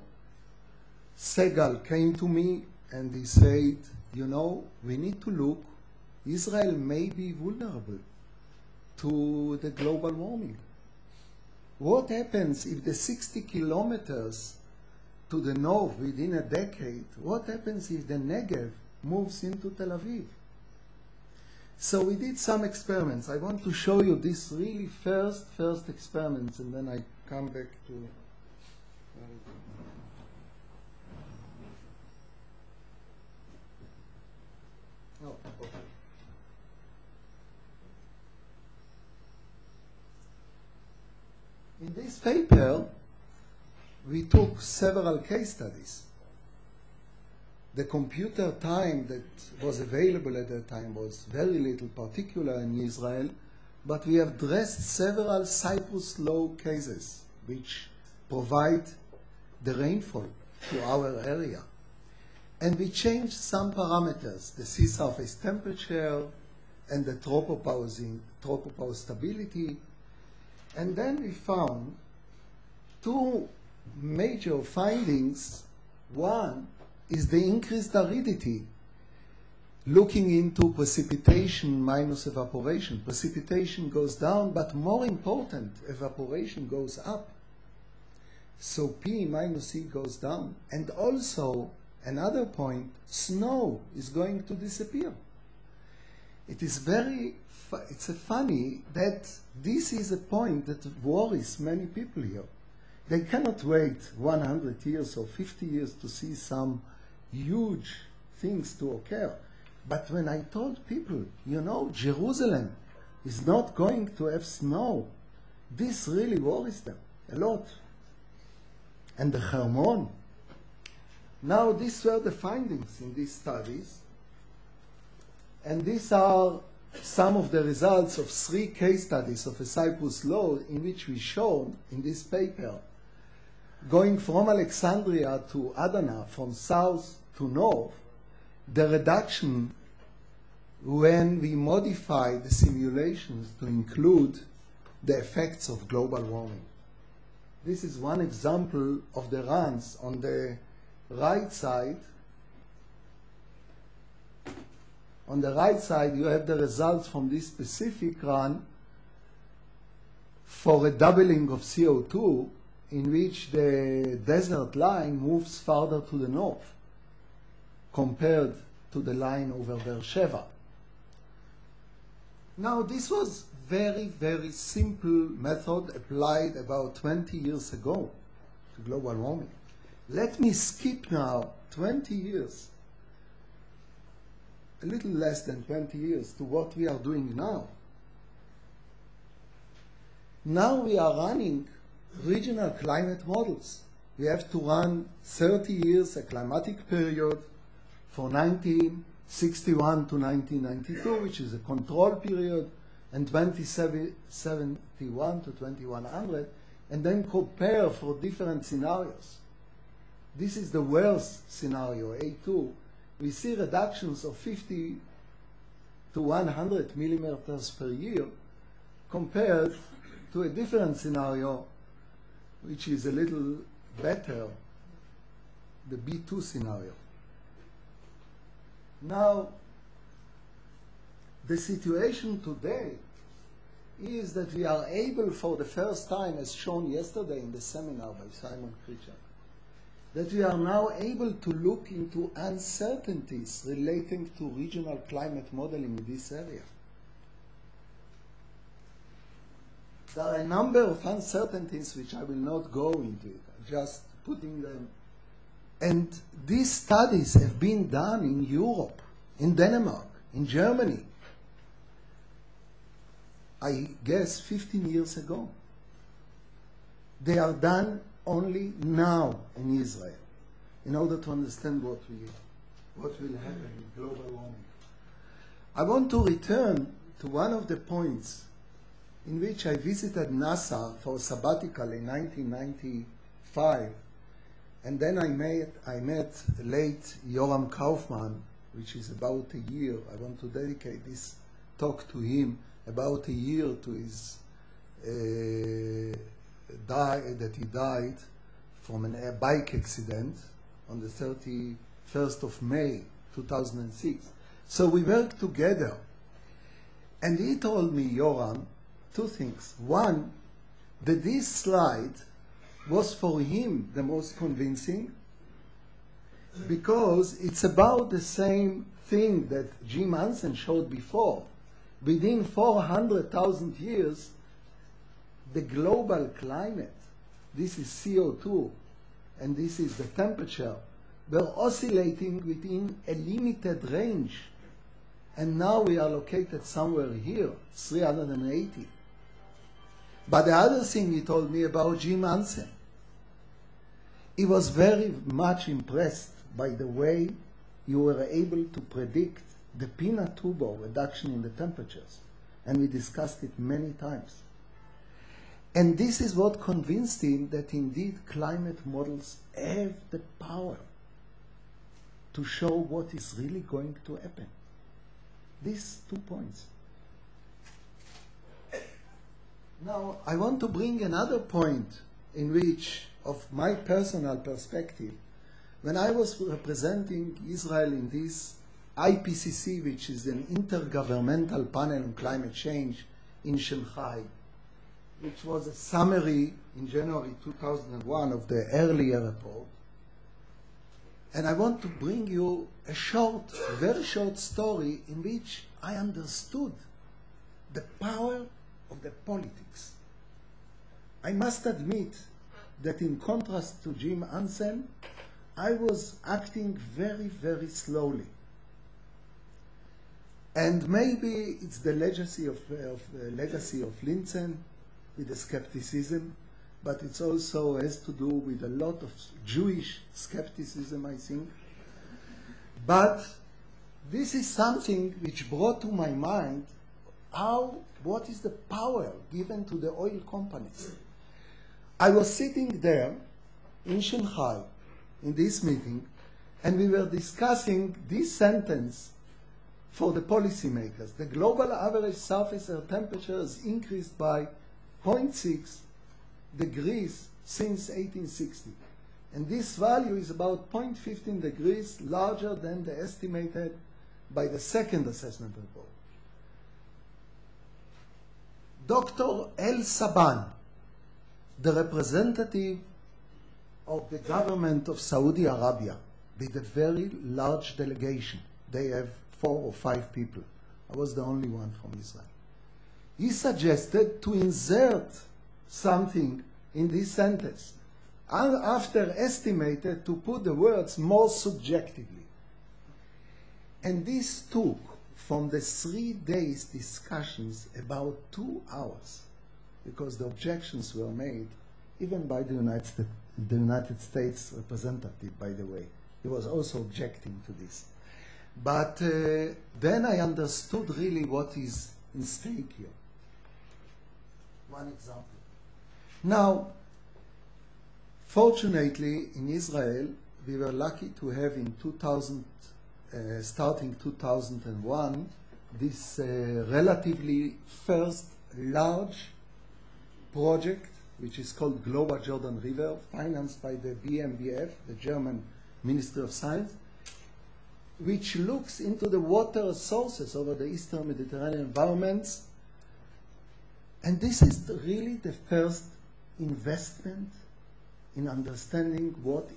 Segal came to me and he said, you know, we need to look. Israel may be vulnerable to the global warming. what happens if the 60 kilometers to the north within a decade, what happens if the Negev moves into Tel Aviv? So we did some experiments. I want to show you this really first experiments, and then I come back to... Oh, okay. In this paper, we took several case studies. The computer time that was available at that time was very little, particularly in Israel, but we have addressed several Cyprus law cases which provide the rainfall to our area. And we changed some parameters, the sea surface temperature and the tropopause stability. And then we found two major findings. One is the increased aridity, looking into precipitation minus evaporation. Precipitation goes down, but more important, evaporation goes up. So P minus E goes down. And also, another point, snow is going to disappear. It is it's funny that this is a point that worries many people here. They cannot wait 100 years or 50 years to see some huge things to occur. But when I told people, you know, Jerusalem is not going to have snow, this really worries them a lot. And the Hermon. Now, these were the findings in these studies. And these are some of the results of 3 case studies of a Cyprus law in which we showed in this paper, going from Alexandria to Adana, from south to north, the reduction when we modify the simulations to include the effects of global warming. This is one example of the runs on the right side. On the right side, you have the results from this specific run for a doubling of CO2 in which the desert line moves farther to the north compared to the line over Beersheba. Now, this was very simple method applied about 20 years ago to global warming. Let me skip now 20 years, a little less than 20 years, to what we are doing now. Now we are running regional climate models. We have to run 30 years, a climatic period, for 1961 to 1992, which is a control period, and 2071 to 2100, and then compare for different scenarios. This is the worst scenario, A2. We see reductions of 50 to 100 millimeters per year compared to a different scenario, which is a little better, the B2 scenario. Now, the situation today is that we are able for the first time, as shown yesterday in the seminar by Simon Krichak, that we are now able to look into uncertainties relating to regional climate modeling in this area. There are a number of uncertainties which I will not go into it, I'm just putting them. And these studies have been done in Europe, in Denmark, in Germany, I guess 15 years ago. They are done only now in Israel, in order to understand what will happen in global warming. I want to return to one of the points in which I visited NASA for a sabbatical in 1995, and then I met late Yoram Kaufman, which is about a year. I want to dedicate this talk to him, about a year to his that he died from a bike accident on the 31st of May 2006. So we worked together, and he told me, Yoram, 2 things. One, that this slide was for him the most convincing, because it's about the same thing that Jim Hansen showed before. Within 400,000 years, the global climate, this is CO2, and this is the temperature, were oscillating within a limited range. And now we are located somewhere here, 380. But the other thing he told me about Jim Hansen, he was very much impressed by the way you were able to predict the Pinatubo reduction in the temperatures. And we discussed it many times. And this is what convinced him that indeed climate models have the power to show what is really going to happen. These 2 points. Now, I want to bring another point in which, of my personal perspective, when I was representing Israel in this IPCC, which is an intergovernmental panel on climate change in Shanghai, which was a summary in January 2001 of the earlier report. And I want to bring you a short, very short story in which I understood the power of the politics. I must admit that in contrast to Jim Hansen, I was acting very, very slowly. And maybe it's the legacy of Lintzen with the skepticism, but it also has to do with a lot of Jewish skepticism, I think. But this is something which brought to my mind what is the power given to the oil companies. I was sitting there in Shanghai in this meeting, and we were discussing this sentence for the policymakers. The global average surface air temperature has increased by 0.6 degrees since 1860. And this value is about 0.15 degrees larger than the estimated by the second assessment report. Dr. El Saban, the representative of the government of Saudi Arabia, with a very large delegation. They have 4 or 5 people. I was the only one from Israel. He suggested to insert something in this sentence, and after estimated to put the words more subjectively. And this took from the 3 days discussions about 2 hours, because the objections were made even by the United States representative, by the way. He was also objecting to this. But then I understood really what is in stake here. One example. Now, fortunately, in Israel, we were lucky to have in starting 2001, this relatively first large project, which is called Global Jordan River, financed by the BMBF, the German Ministry of Science, which looks into the water sources over the Eastern Mediterranean environments. And this is really the first investment in understanding what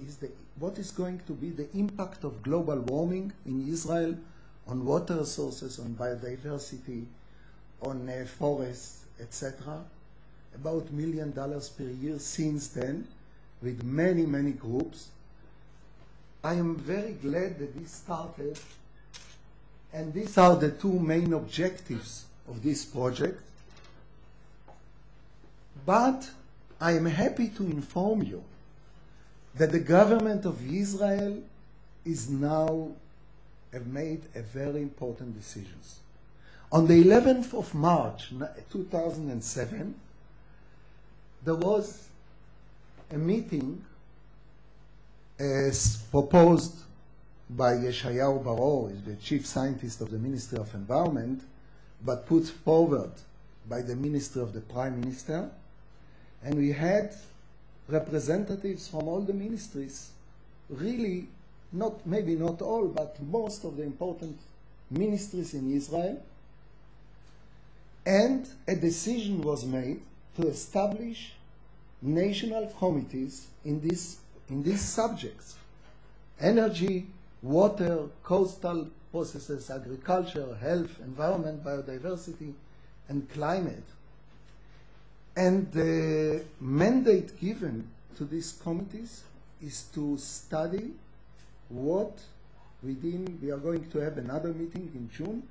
is going to be the impact of global warming in Israel on water sources, on biodiversity, on forests, etc. About $1 million per year since then, with many, many groups. I am very glad that this started, and these are the 2 main objectives of this project. But I am happy to inform you that the government of Israel is now have made a very important decisions. On the 11th of March 2007, there was a meeting as proposed by Yeshayahu Baror, the chief scientist of the Ministry of Environment, but put forward by the Ministry of the Prime Minister. And we had representatives from all the ministries, really, maybe not all, but most of the important ministries in Israel. And a decision was made to establish national committees in these subjects: energy, water, coastal processes, agriculture, health, environment, biodiversity, and climate. And the mandate given to these committees is to study what we are going to have another meeting in June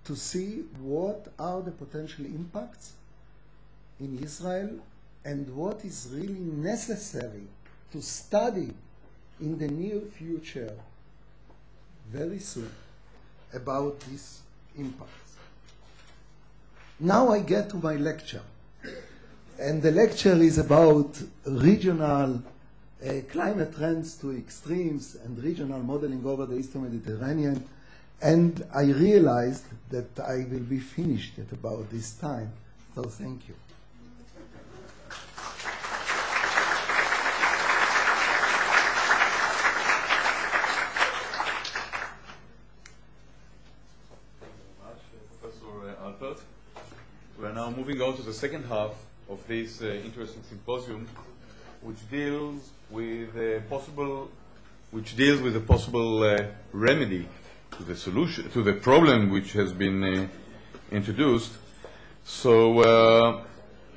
to see what are the potential impacts in Israel and what is really necessary to study in the near future, very soon, about these impacts. Now I get to my lecture. And the lecture is about regional climate trends to extremes and regional modeling over the Eastern Mediterranean. And I realized that I will be finished at about this time. So thank you. Professor Alpert. We are now moving on to the second half of this interesting symposium, which deals with a possible remedy to the solution to the problem which has been introduced. So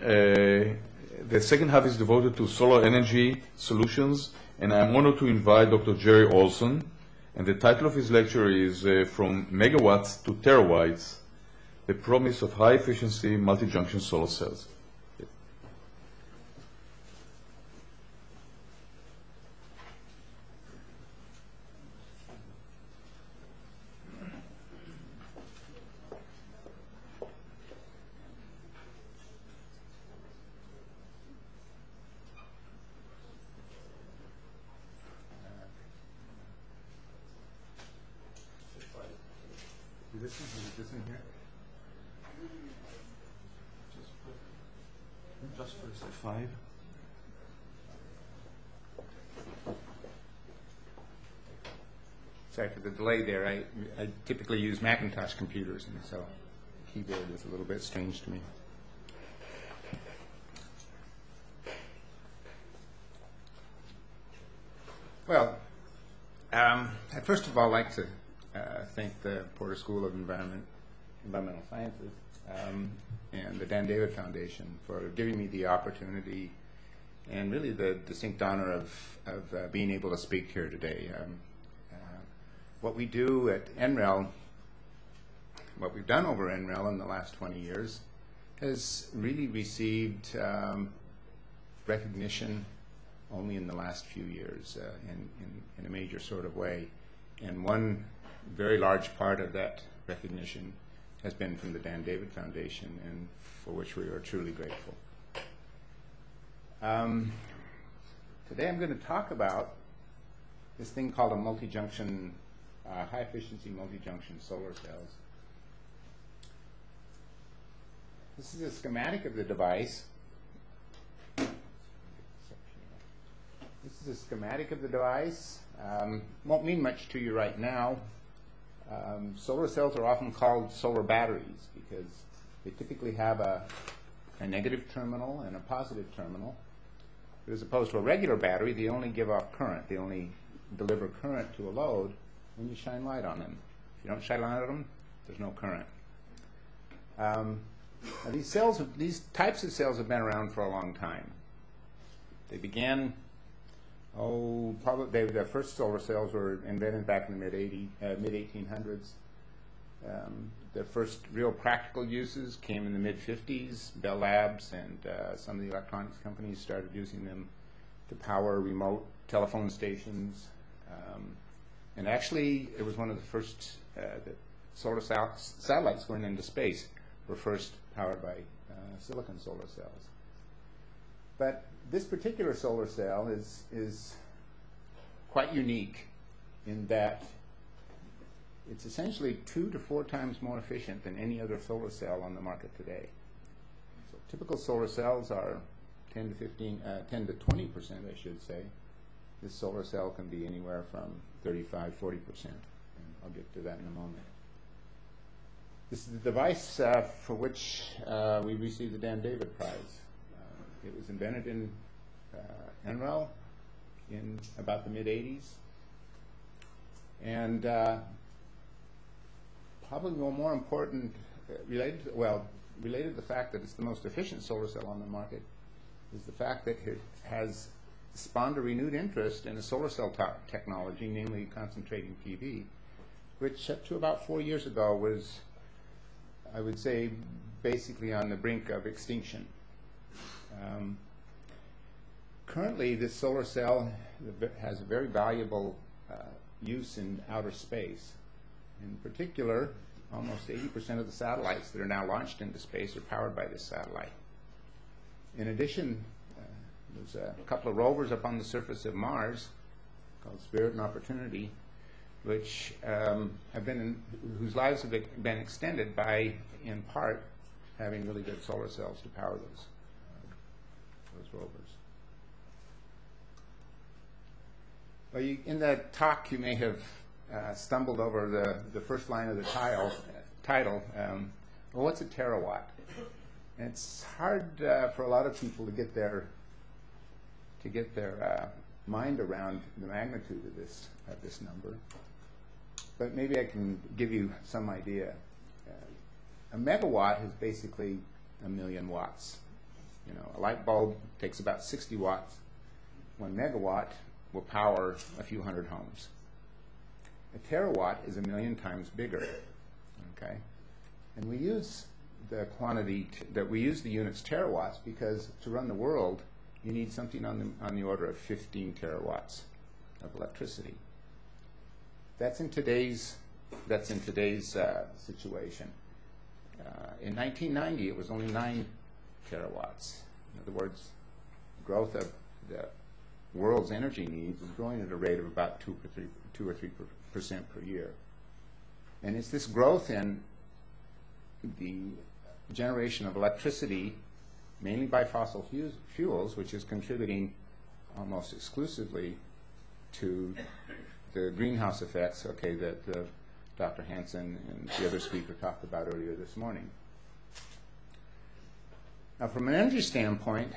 the second half is devoted to solar energy solutions, and I'm honored to invite Dr. Jerry Olson. And the title of his lecture is From Megawatts to Terawatts: The Promise of High-Efficiency Multi-Junction Solar Cells. This in here? Just press F5. Sorry for the delay there. I typically use Macintosh computers, and so the keyboard is a little bit strange to me. Well, I'd first of all like to thank the Porter School of Environmental Sciences and the Dan David Foundation for giving me the opportunity and really the distinct honor of being able to speak here today. What we do at NREL, what we've done over NREL in the last 20 years, has really received recognition only in the last few years in a major sort of way. And one very large part of that recognition has been from the Dan David Foundation, and for which we are truly grateful. Today I'm going to talk about this thing called a multi-junction, high-efficiency multi-junction solar cells. This is a schematic of the device. This is a schematic of the device. Won't mean much to you right now. Solar cells are often called solar batteries because they typically have a negative terminal and a positive terminal. But as opposed to a regular battery, they only give off current. They only deliver current to a load when you shine light on them. If you don't shine light on them, there's no current. Now these types of cells have been around for a long time. They began, probably the first solar cells were invented back in the mid-1800s. The first real practical uses came in the mid-50s. Bell Labs and some of the electronics companies started using them to power remote telephone stations. And actually, it was one of the first solar satellites going into space were first powered by silicon solar cells. But this particular solar cell is quite unique in that it's essentially 2 to 4 times more efficient than any other solar cell on the market today. So typical solar cells are 10 to 20%, I should say. This solar cell can be anywhere from 35, 40%. And I'll get to that in a moment. This is the device for which we received the Dan David Prize It was invented in NREL in about the mid-'80s. And probably more important, related to the fact that it's the most efficient solar cell on the market, is the fact that it has spawned a renewed interest in a solar cell technology, namely concentrating PV, which up to about 4 years ago was, I would say, basically on the brink of extinction. Currently, this solar cell has a very valuable use in outer space. In particular, almost 80% of the satellites that are now launched into space are powered by this satellite. In addition, there's a couple of rovers up on the surface of Mars called Spirit and Opportunity, which whose lives have been extended by, in part, having really good solar cells to power those rovers. Well, in that talk, you may have stumbled over the first line of the title. Well, what's a terawatt? And it's hard for a lot of people to get their mind around the magnitude of this number. But maybe I can give you some idea. A megawatt is basically 1,000,000 watts. You know, a light bulb takes about 60 watts. 1 megawatt will power a few hundred homes. A terawatt is 1,000,000 times bigger. Okay, and we use the quantity we use the units terawatts because to run the world you need something on the order of 15 terawatts of electricity. That's in today's situation. In 1990, it was only 9 terawatts. In other words, growth of the world's energy needs is growing at a rate of about 2 or 3% per year. And it's this growth in the generation of electricity, mainly by fossil fuels, which is contributing almost exclusively to the greenhouse effects, okay, that Dr. Hansen and the other speaker talked about earlier this morning. Now, from an energy standpoint,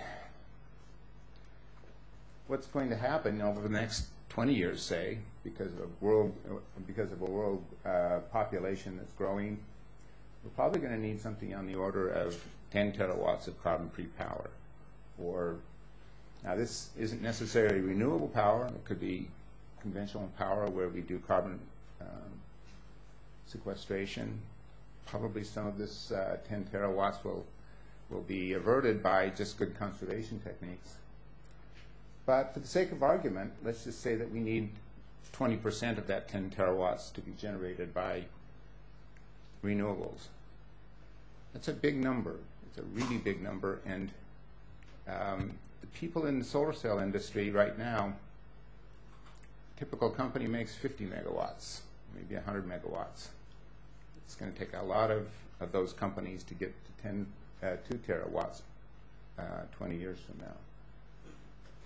what's going to happen over the next 20 years, say, because of a world population that's growing, we're probably going to need something on the order of 10 terawatts of carbon-free power. Now, this isn't necessarily renewable power. It could be conventional power where we do carbon sequestration. Probably some of this 10 terawatts will be averted by just good conservation techniques. But for the sake of argument, let's just say that we need 20% of that 10 terawatts to be generated by renewables. That's a big number. It's a really big number. And the people in the solar cell industry right now, a typical company makes 50 megawatts, maybe 100 megawatts. It's going to take a lot of those companies to get to 2 terawatts 20 years from now.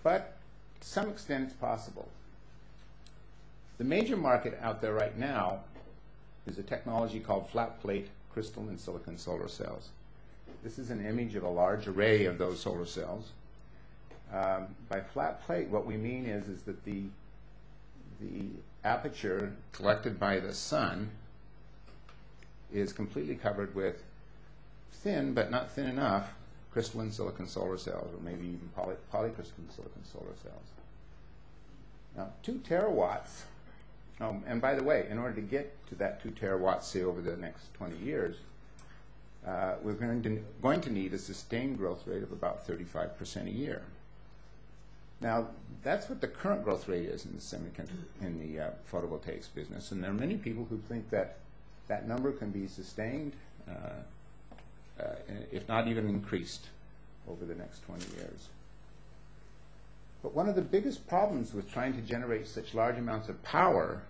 But to some extent, it's possible. The major market out there right now is a technology called flat plate crystalline silicon solar cells. This is an image of a large array of those solar cells. By flat plate, what we mean is that the aperture collected by the sun is completely covered with thin, but not thin enough, crystalline silicon solar cells, or maybe even polycrystalline silicon solar cells. Now, 2 terawatts, and by the way, in order to get to that 2 terawatts, say, over the next 20 years, we're going to need a sustained growth rate of about 35% a year. Now, that's what the current growth rate is in the photovoltaics business, and there are many people who think that that number can be sustained, if not even increased, over the next 20 years. But one of the biggest problems with trying to generate such large amounts of power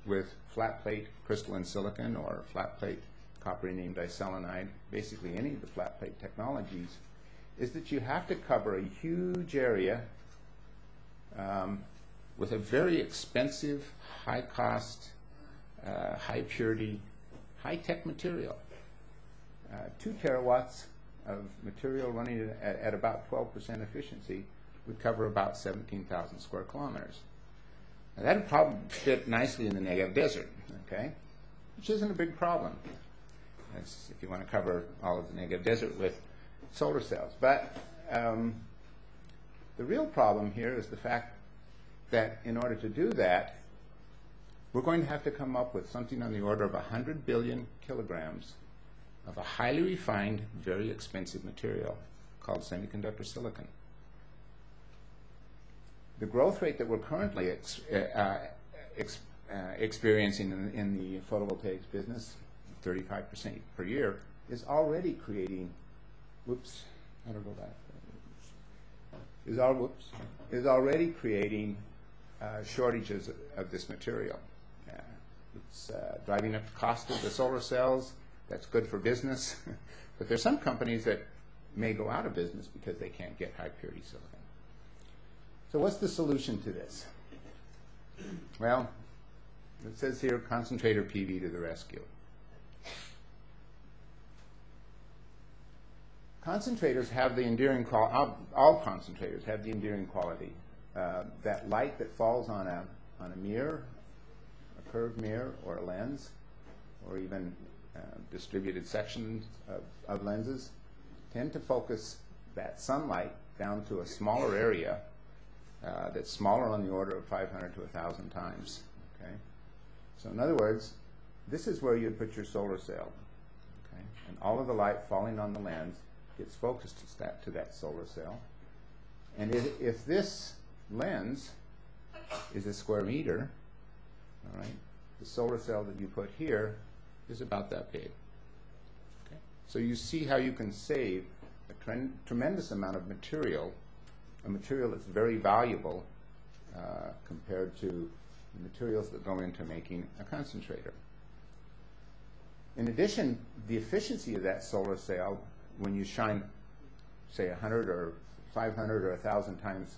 with flat plate crystalline silicon or flat plate copper indium diselenide, basically any of the flat plate technologies, is that you have to cover a huge area with a very expensive, high cost, high purity, high tech material. 2 terawatts of material running at about 12% efficiency would cover about 17,000 square kilometers. Now, that would probably fit nicely in the Negev desert, okay, which isn't a big problem. That's if you want to cover all of the Negev desert with solar cells. But the real problem here is the fact that in order to do that, we're going to have to come up with something on the order of 100 billion kilograms of a highly refined, very expensive material called semiconductor silicon. The growth rate that we're currently experiencing in the photovoltaics business, 35% per year, is already creating, whoops, how do I go back? Is already creating shortages of this material. It's driving up the cost of the solar cells. That's good for business. But there's some companies that may go out of business because they can't get high purity silicon. So what's the solution to this? Well, it says here, concentrator PV to the rescue. Concentrators have the enduring quality, all concentrators have the enduring quality. That light that falls on a mirror, a curved mirror or a lens, or even distributed sections of lenses, tend to focus that sunlight down to a smaller area that's smaller on the order of 500 to 1,000 times. Okay? So in other words, this is where you'd put your solar cell. Okay? And all of the light falling on the lens gets focused to that solar cell. And if this lens is a square meter, all right, the solar cell that you put here is about that big. Okay? So you see how you can save a tremendous amount of material, a material that's very valuable compared to the materials that go into making a concentrator. In addition, the efficiency of that solar cell, when you shine, say, 100 or 500 or 1,000 times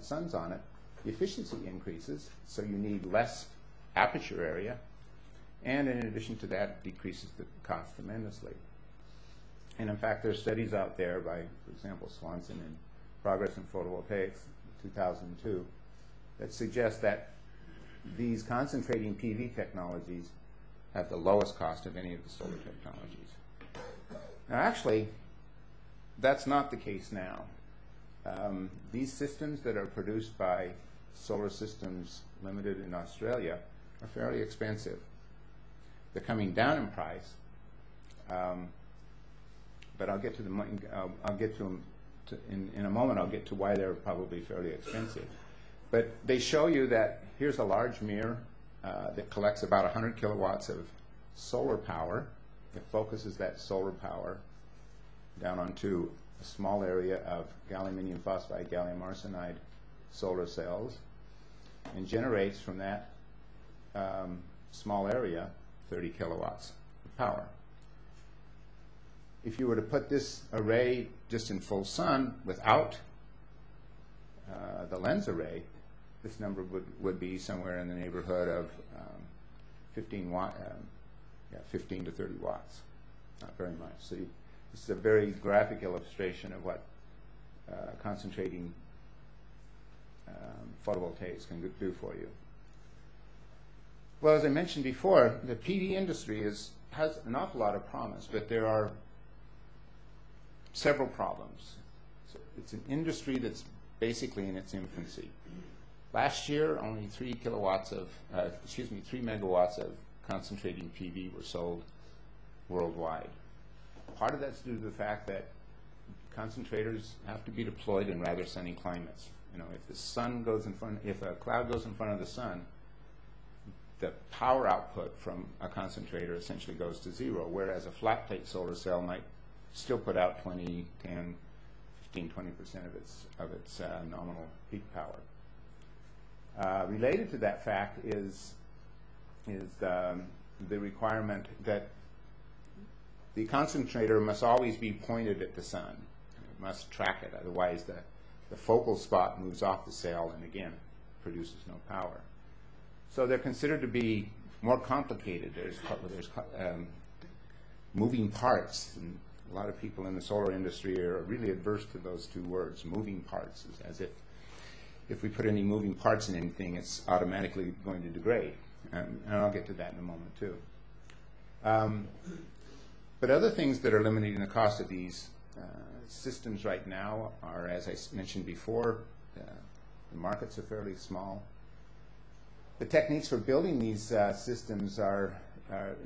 suns on it, the efficiency increases, so you need less aperture area, and in addition to that, decreases the cost tremendously. And in fact, there's studies out there by, for example, Swanson and Progress in Photovoltaics, 2002, that suggest that these concentrating PV technologies have the lowest cost of any of the solar technologies. Now, actually, that's not the case now. These systems that are produced by Solar Systems Limited in Australia are fairly expensive. They're coming down in price, but I'll get to them. I'll get to them in a moment. I'll get to why they're probably fairly expensive. But they show you that here's a large mirror that collects about 100 kilowatts of solar power. It focuses that solar power down onto a small area of gallium phosphide, gallium arsenide solar cells, and generates from that small area 30 kilowatts of power. If you were to put this array just in full sun without the lens array, this number would be somewhere in the neighborhood of 15 to 30 watts. Not very much. So this is a very graphic illustration of what concentrating photovoltaics can do for you. Well, as I mentioned before, the PV industry has an awful lot of promise, but there are several problems. So it's an industry that's basically in its infancy. Last year, only 3 megawatts of concentrating PV were sold worldwide. Part of that's due to the fact that concentrators have to be deployed in rather sunny climates. You know, if the sun goes in front, if a cloud goes in front of the sun, the power output from a concentrator essentially goes to zero, whereas a flat plate solar cell might still put out 20, 10, 15, 20% of its nominal peak power. Related to that fact is the requirement that the concentrator must always be pointed at the sun. It must track it, otherwise the focal spot moves off the cell and again produces no power. So they're considered to be more complicated. There's moving parts and A lot of people in the solar industry are really adverse to those two words, moving parts, as if we put any moving parts in anything, it's automatically going to degrade. And I'll get to that in a moment, too. But other things that are limiting the cost of these systems right now are, as I mentioned before, the markets are fairly small. The techniques for building these systems are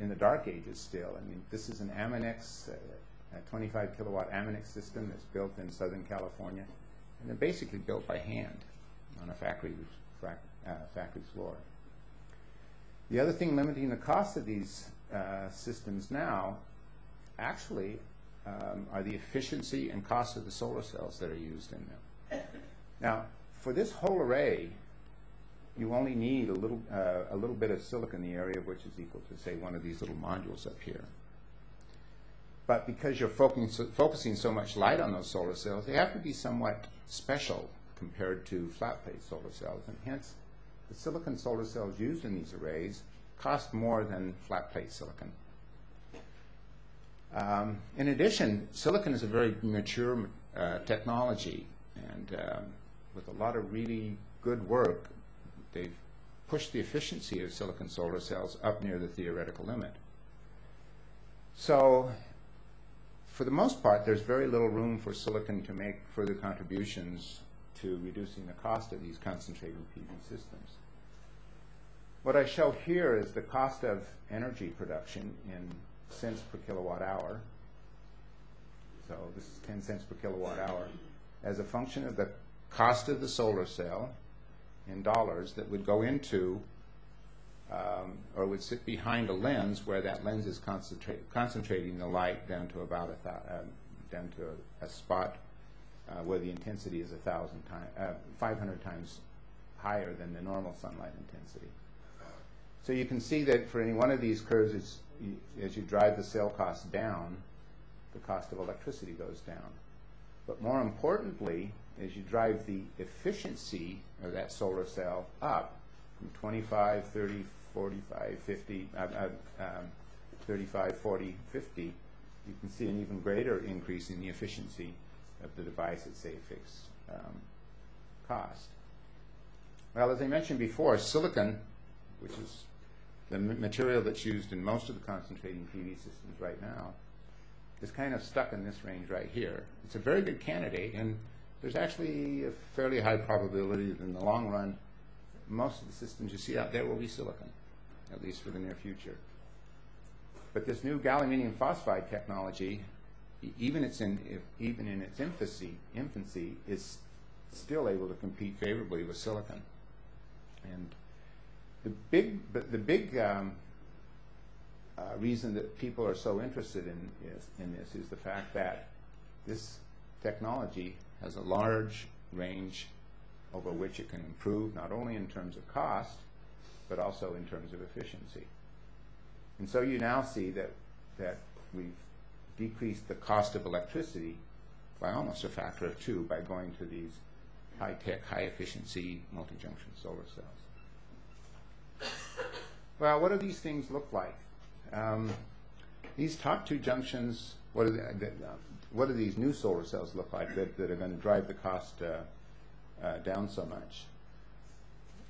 in the dark ages still. I mean, this is an Aminex, a 25 kilowatt Aminex system that's built in Southern California, and they're basically built by hand on a factory floor. The other thing limiting the cost of these systems now actually are the efficiency and cost of the solar cells that are used in them. Now, for this whole array, you only need a little bit of silicon, the area of which is equal to, say, one of these little modules up here. But because you're focusing so much light on those solar cells, they have to be somewhat special compared to flat-plate solar cells, and hence the silicon solar cells used in these arrays cost more than flat-plate silicon. In addition, silicon is a very mature technology, and with a lot of really good work, they've pushed the efficiency of silicon solar cells up near the theoretical limit. So, for the most part, there's very little room for silicon to make further contributions to reducing the cost of these concentrated PV systems. What I show here is the cost of energy production in cents per kilowatt hour. So this is 10 cents per kilowatt hour as a function of the cost of the solar cell in dollars that would go into or would sit behind a lens where that lens is concentrating the light down to about a spot where the intensity is 500 times higher than the normal sunlight intensity. So you can see that for any one of these curves, as you drive the cell cost down, the cost of electricity goes down. But more importantly, as you drive the efficiency of that solar cell up from 25, 30, 45, 50, 35, 40, 50, you can see an even greater increase in the efficiency of the device at, say, fixed cost. Well, as I mentioned before, silicon, which is the material that's used in most of the concentrating PV systems right now, is kind of stuck in this range right here. It's a very good candidate, and there's actually a fairly high probability that in the long run, most of the systems you see out there will be silicon, at least for the near future. But this new gallium phosphide technology, even in its infancy, is still able to compete favorably with silicon. And the big reason that people are so interested in this is the fact that this technology has a large range over which it can improve, not only in terms of cost, but also in terms of efficiency. And so you now see that we've decreased the cost of electricity by almost a factor of 2 by going to these high-tech, high-efficiency multi-junction solar cells. Well, what do these things look like? These top 2 junctions, what do these new solar cells look like that are going to drive the cost down so much?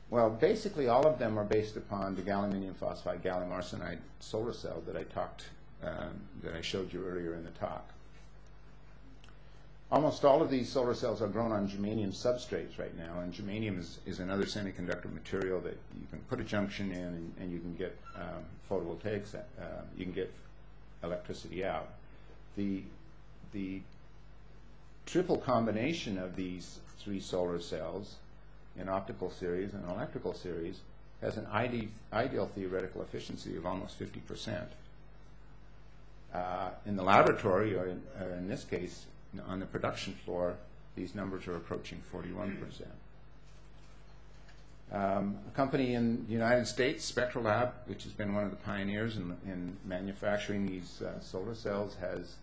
Well, basically all of them are based upon the gallium phosphide, gallium arsenide solar cell that I showed you earlier in the talk. Almost all of these solar cells are grown on germanium substrates right now, and germanium is another semiconductor material that you can put a junction in and you can get photovoltaics, you can get electricity out. The triple combination of these 3 solar cells in optical series and electrical series has an ideal theoretical efficiency of almost 50%. In the laboratory, or in this case, on the production floor, these numbers are approaching 41%. A company in the United States, Spectralab, which has been one of the pioneers in manufacturing these solar cells, has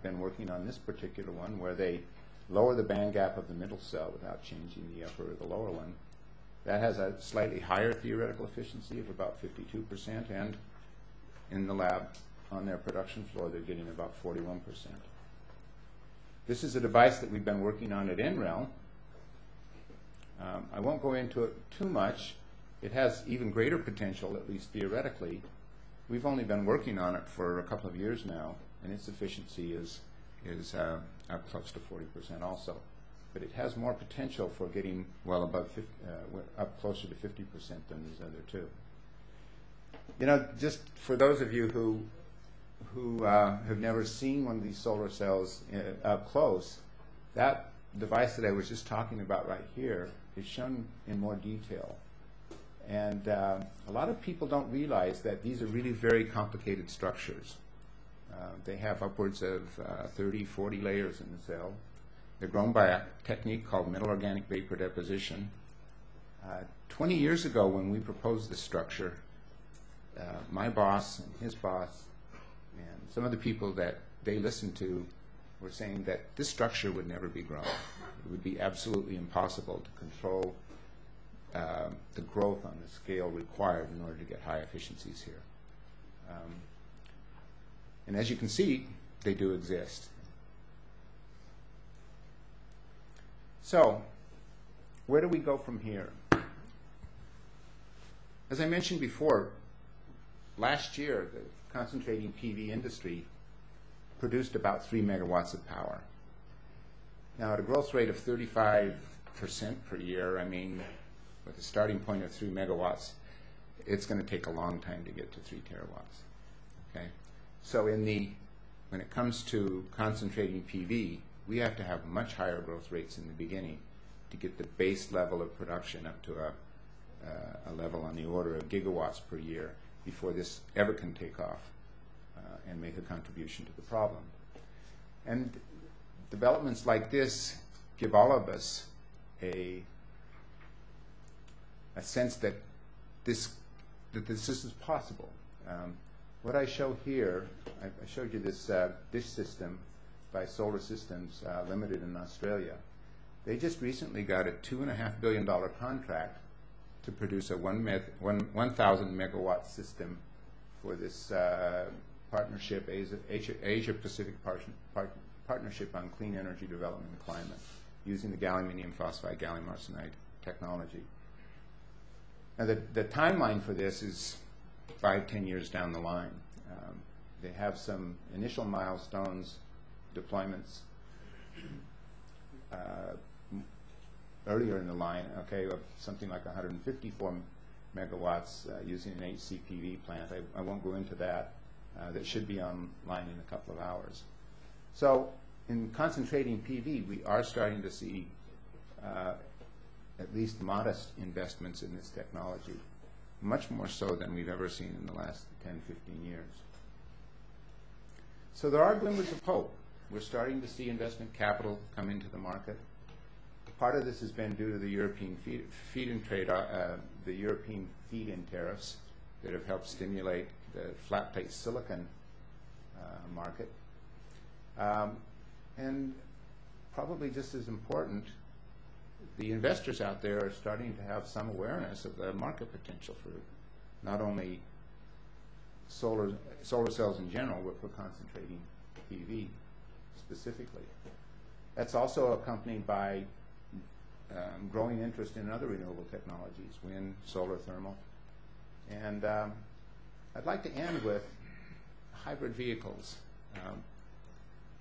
been working on this particular one where they lower the band gap of the middle cell without changing the upper or the lower one. That has a slightly higher theoretical efficiency of about 52%, and in the lab on their production floor, they're getting about 41%. This is a device that we've been working on at NREL. I won't go into it too much. It has even greater potential, at least theoretically. We've only been working on it for a couple of years now, and its efficiency is up close to 40% also. But it has more potential for getting well above up closer to 50% than these other two. You know, just for those of you who have never seen one of these solar cells up close, that device that I was just talking about right here is shown in more detail. And a lot of people don't realize that these are really very complicated structures. They have upwards of 30, 40 layers in the cell. They're grown by a technique called metal organic vapor deposition. 20 years ago, when we proposed this structure, my boss and his boss and some of the people that they listened to were saying that this structure would never be grown. It would be absolutely impossible to control the growth on the scale required in order to get high efficiencies here. And as you can see, they do exist. So, where do we go from here? As I mentioned before, last year the concentrating PV industry produced about 3 megawatts of power. Now, at a growth rate of 35% per year, I mean, with a starting point of 3 megawatts, it's going to take a long time to get to 3 terawatts. Okay? So when it comes to concentrating PV, we have to have much higher growth rates in the beginning to get the base level of production up to a level on the order of gigawatts per year before this ever can take off and make a contribution to the problem. And developments like this give all of us a sense that this is possible. What I show here, I showed you this dish system by Solar Systems Limited in Australia. They just recently got a $2.5 billion contract to produce a 1,000 megawatt system for this partnership, Asia-Pacific Partnership on Clean Energy Development and Climate, using the gallium-indium phosphide gallium arsenide technology. Now, the timeline for this is 5-10 years down the line. They have some initial milestones, deployments earlier in the line, okay, of something like 154 megawatts using an HCPV plant. I won't go into that. That should be online in a couple of hours. So in concentrating PV, we are starting to see at least modest investments in this technology, much more so than we've ever seen in the last 10, 15 years. So there are glimmers of hope. We're starting to see investment capital come into the market. Part of this has been due to the European feed-in tariffs that have helped stimulate the flat plate silicon market. And probably just as important, the investors out there are starting to have some awareness of the market potential for not only solar cells in general, but for concentrating PV specifically. That's also accompanied by growing interest in other renewable technologies, wind, solar, thermal. And I'd like to end with hybrid vehicles,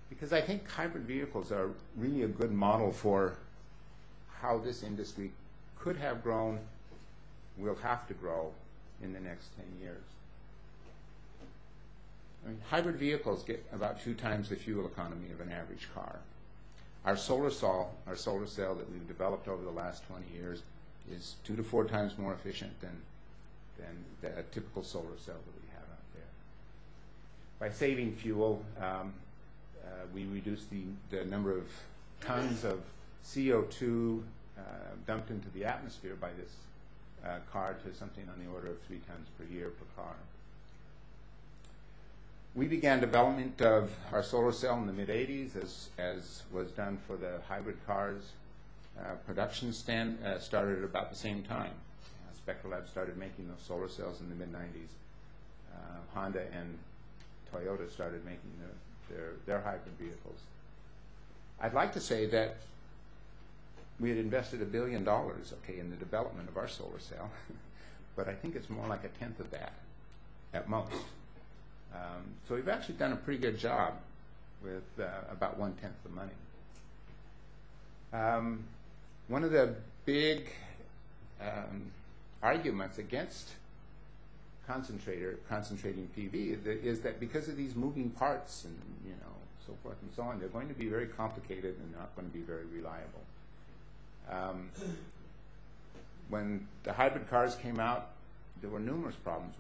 because I think hybrid vehicles are really a good model for how this industry could have grown, will have to grow in the next 10 years. I mean, hybrid vehicles get about 2 times the fuel economy of an average car. Our solar cell that we've developed over the last 20 years is 2 to 4 times more efficient than the typical solar cell that we have out there. By saving fuel, we reduce the number of tons of CO2 dumped into the atmosphere by this car to something on the order of 3 tons per year per car. We began development of our solar cell in the mid-'80s, as was done for the hybrid cars. Production started at about the same time. Spectralab started making those solar cells in the mid-'90s. Honda and Toyota started making their hybrid vehicles. I'd like to say that we had invested $1 billion, okay, in the development of our solar cell, but I think it's more like 1/10 of that, at most. So we've actually done a pretty good job with about 1/10 the money. One of the big arguments against concentrating PV is that because of these moving parts and so forth and so on, they're going to be very complicated and not going to be very reliable. When the hybrid cars came out, there were numerous problems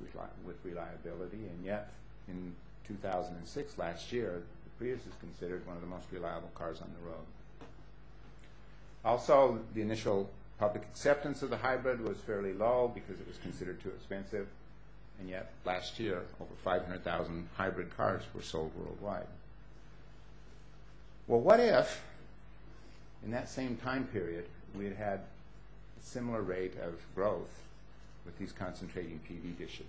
with reliability, and yet in 2006, last year, the Prius is considered one of the most reliable cars on the road. Also, the initial public acceptance of the hybrid was fairly low because it was considered too expensive, and yet last year, over 500,000 hybrid cars were sold worldwide. Well, what if, in that same time period, we had had a similar rate of growth with these concentrating PV dishes?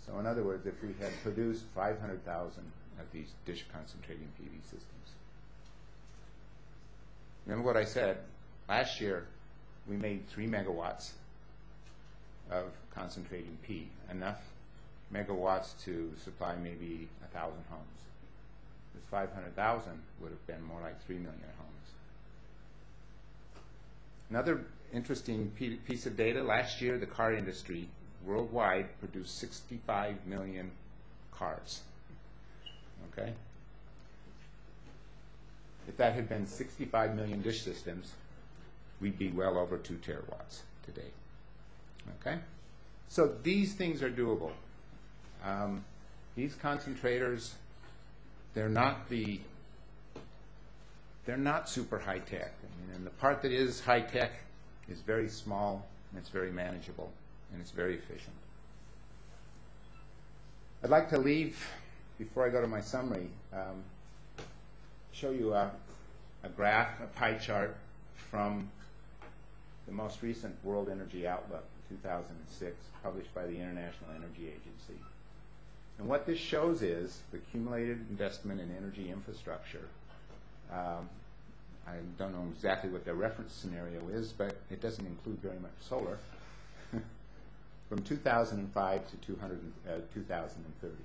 So in other words, if we had produced 500,000 of these dish concentrating PV systems. Remember what I said? Last year, we made 3 megawatts of concentrating P, enough megawatts to supply maybe 1,000 homes. This 500,000 would have been more like 3 million homes. Another interesting piece of data, last year the car industry worldwide produced 65 million cars. Okay? If that had been 65 million dish systems, we'd be well over 2 terawatts today. Okay? So these things are doable. These concentrators, they're not super high tech. And the part that is high tech is very small, and it's very manageable, and it's very efficient. I'd like to leave, before I go to my summary, show you a graph, a pie chart from the most recent World Energy Outlook, 2006, published by the International Energy Agency. And what this shows is the accumulated investment in energy infrastructure. I don't know exactly what the reference scenario is, but it doesn't include very much solar, from 2005 to 2030.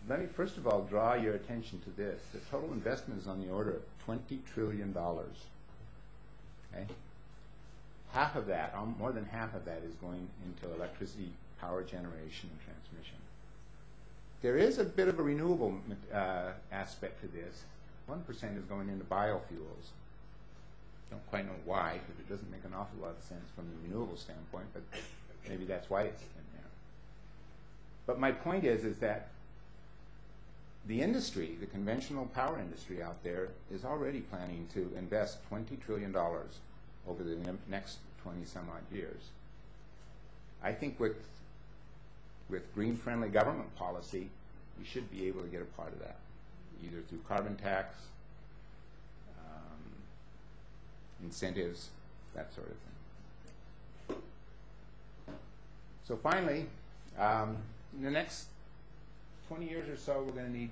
Let me first of all draw your attention to this. The total investment is on the order of $20 trillion. Okay? Half of that, more than half of that, is going into electricity, power generation, and transmission. There is a bit of a renewable aspect to this. 1% is going into biofuels. Don't quite know why, because it doesn't make an awful lot of sense from the renewable standpoint, but maybe that's why it's in there. But my point is that the industry, the conventional power industry out there, is already planning to invest $20 trillion over the next 20-some-odd years. I think with green-friendly government policy, we should be able to get a part of that, either through carbon tax, incentives, that sort of thing. So finally, in the next 20 years or so, we're going to need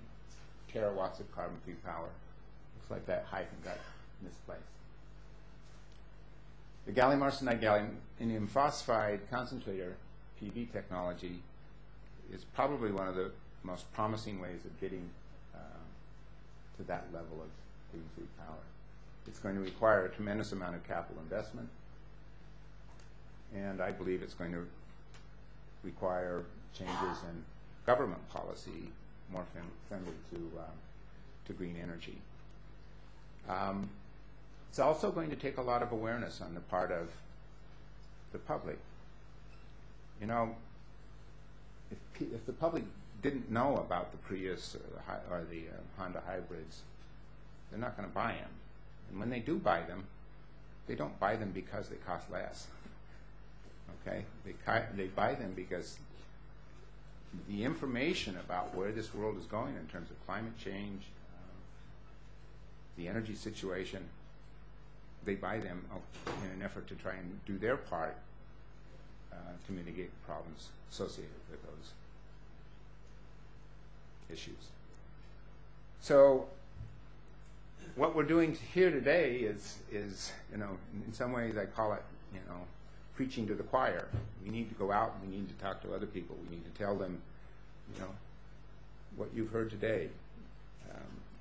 terawatts of carbon-free power. Looks like that hyphen got misplaced. The gallium arsenide gallium phosphide concentrator PV technology is probably one of the most promising ways of getting to that level of green-free power. It's going to require a tremendous amount of capital investment, and I believe it's going to require changes in government policy more friendly to green energy. It's also going to take a lot of awareness on the part of the public. You know, if the public didn't know about the Prius or the Honda hybrids, they're not going to buy them. And when they do buy them, they don't buy them because they cost less. Okay? They buy them because the information about where this world is going in terms of climate change, the energy situation, they buy them in an effort to try and do their part to mitigate the problems associated with those. issues. So what we're doing here today is you know, in some ways I call it, you know, preaching to the choir. We need to go out and we need to talk to other people. We need to tell them, you know, what you've heard today.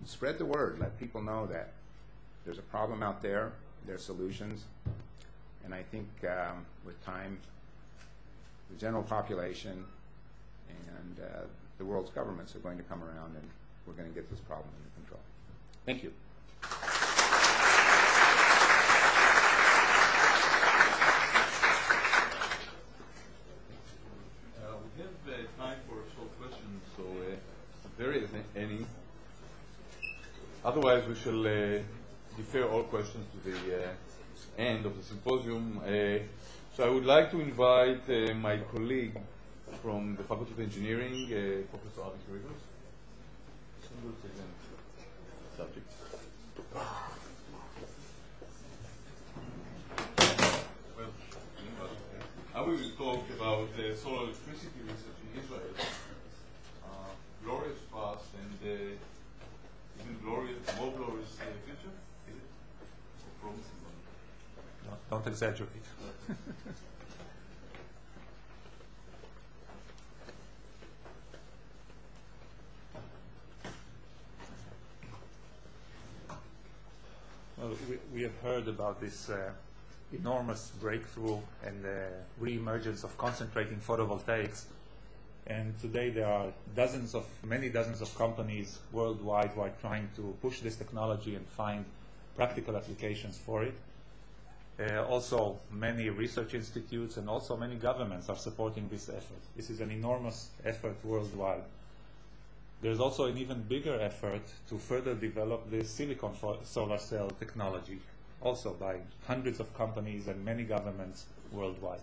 Spread the word. Let people know that there's a problem out there. There are solutions. And I think with time, the general population and the world's governments are going to come around, and we're going to get this problem under control. Thank you. We have time for short questions, so if there is any. Otherwise, we shall defer all questions to the end of the symposium. So I would like to invite my colleague from the Faculty of Engineering, Professor Avi Grigos. Subject. Well, I will talk about solar electricity research in Israel. Glorious past and even glorious, more glorious future. Is it? Promising one. No, don't exaggerate. Well, we have heard about this enormous breakthrough and the re-emergence of concentrating photovoltaics. And today there are many dozens of companies worldwide who are trying to push this technology and find practical applications for it. Also, many research institutes and also many governments are supporting this effort. This is an enormous effort worldwide. There's also an even bigger effort to further develop the silicon solar cell technology, also by hundreds of companies and many governments worldwide.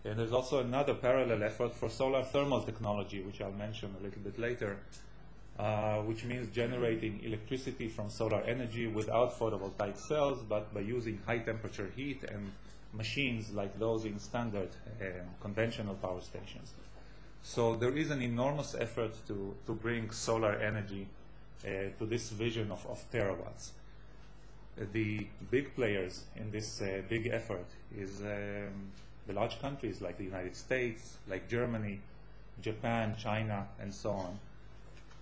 And there's also another parallel effort for solar thermal technology, which I'll mention a little bit later, which means generating electricity from solar energy without photovoltaic cells, but by using high temperature heat and machines like those in standard conventional power stations. So there is an enormous effort to bring solar energy to this vision of terawatts. The big players in this big effort is the large countries like the United States, like Germany, Japan, China, and so on.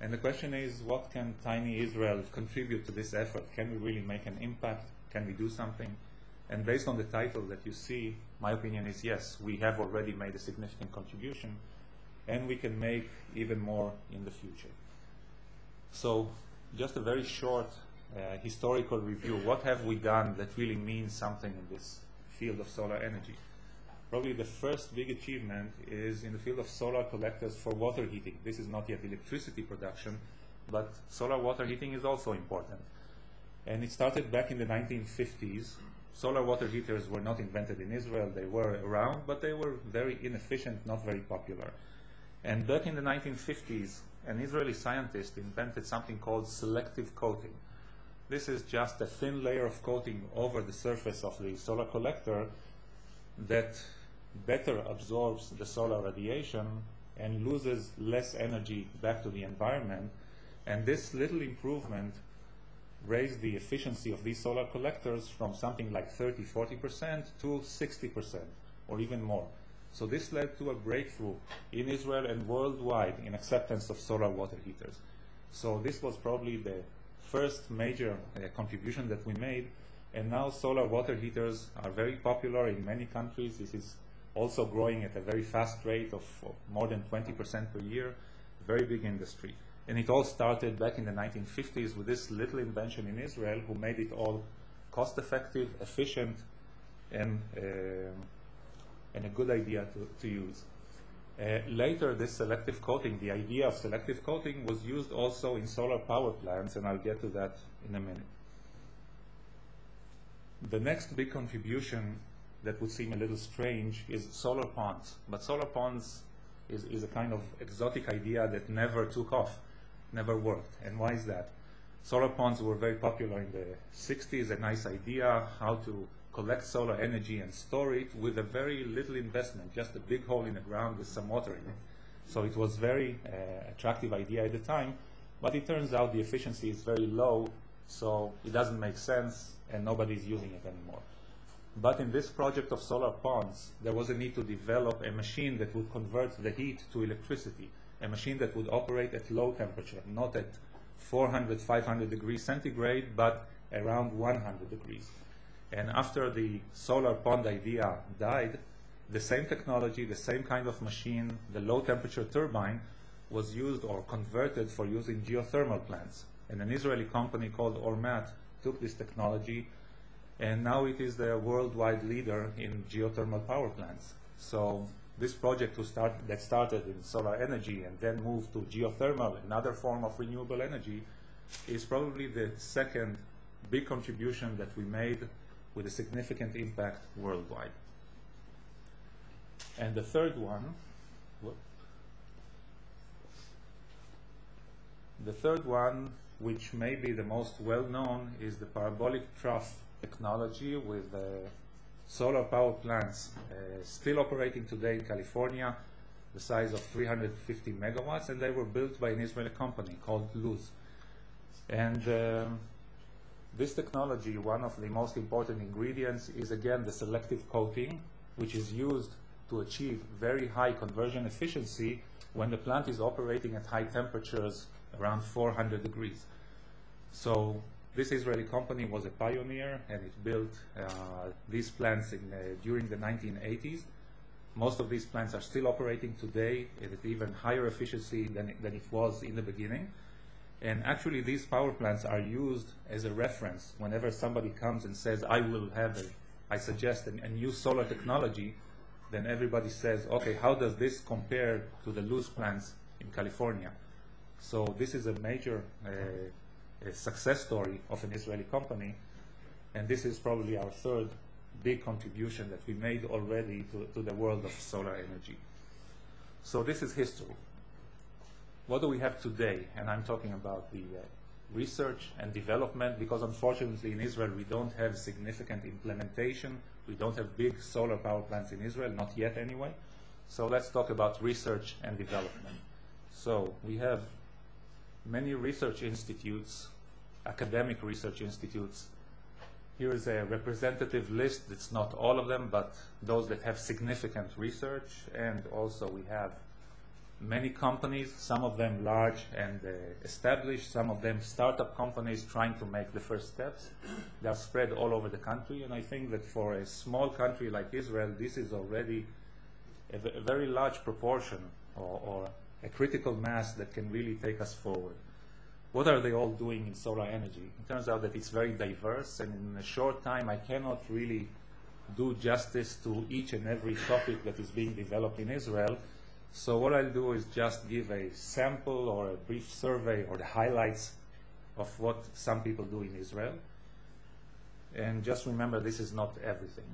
And the question is, what can tiny Israel contribute to this effort? Can we really make an impact? Can we do something? And based on the title that you see, my opinion is yes, we have already made a significant contribution, and we can make even more in the future. So just a very short historical review. What have we done that really means something in this field of solar energy? Probably the first big achievement is in the field of solar collectors for water heating. This is not yet electricity production, but solar water heating is also important. And it started back in the 1950s. Solar water heaters were not invented in Israel. They were around, but they were very inefficient, not very popular. And back in the 1950s, an Israeli scientist invented something called selective coating. This is just a thin layer of coating over the surface of the solar collector that better absorbs the solar radiation and loses less energy back to the environment. And this little improvement raised the efficiency of these solar collectors from something like 30–40% to 60% or even more. So this led to a breakthrough in Israel and worldwide in acceptance of solar water heaters. So this was probably the first major contribution that we made. And now solar water heaters are very popular in many countries. This is also growing at a very fast rate of more than 20% per year, very big industry. And it all started back in the 1950s with this little invention in Israel who made it all cost-effective, efficient, and a good idea to use. Later, this selective coating, the idea of selective coating, was used also in solar power plants, and I'll get to that in a minute. The next big contribution that would seem a little strange is solar ponds. But solar ponds is a kind of exotic idea that never took off, never worked. And why is that? Solar ponds were very popular in the 60s, a nice idea how to collect solar energy and store it with a very little investment, just a big hole in the ground with some water in it. So it was very attractive idea at the time, but it turns out the efficiency is very low, so it doesn't make sense and nobody's using it anymore. But in this project of solar ponds, there was a need to develop a machine that would convert the heat to electricity, a machine that would operate at low temperature, not at 400, 500 degrees centigrade, but around 100 degrees. And after the solar pond idea died, the same technology, the same kind of machine, the low temperature turbine, was used or converted for using geothermal plants. And an Israeli company called Ormat took this technology, and now it is the worldwide leader in geothermal power plants. So this project that started in solar energy and then moved to geothermal, another form of renewable energy, is probably the second big contribution that we made with a significant impact worldwide. And the third one, which may be the most well-known, is the parabolic trough technology with solar power plants still operating today in California, the size of 350 megawatts, and they were built by an Israeli company called Luz. And this technology, one of the most important ingredients is again the selective coating, which is used to achieve very high conversion efficiency when the plant is operating at high temperatures around 400 degrees. So this Israeli company was a pioneer, and it built these plants during the 1980s. Most of these plants are still operating today at even higher efficiency than it was in the beginning. And actually these power plants are used as a reference whenever somebody comes and says, I suggest a new solar technology, then everybody says, okay, how does this compare to the Luz plants in California? So this is a major success story of an Israeli company, and this is probably our third big contribution that we made already to the world of solar energy. So this is history. What do we have today? And I'm talking about the research and development, because unfortunately in Israel we don't have significant implementation. We don't have big solar power plants in Israel, not yet anyway. So let's talk about research and development. So we have many research institutes, academic research institutes. Here is a representative list. It's not all of them, but those that have significant research. And also we have many companies, some of them large and established, some of them startup companies trying to make the first steps. They are spread all over the country, and I think that for a small country like Israel, this is already a very large proportion or a critical mass that can really take us forward. What are they all doing in solar energy? It turns out that it's very diverse, and in a short time I cannot really do justice to each and every topic that is being developed in Israel. So what I'll do is just give a sample or a brief survey or the highlights of what some people do in Israel. And just remember, this is not everything.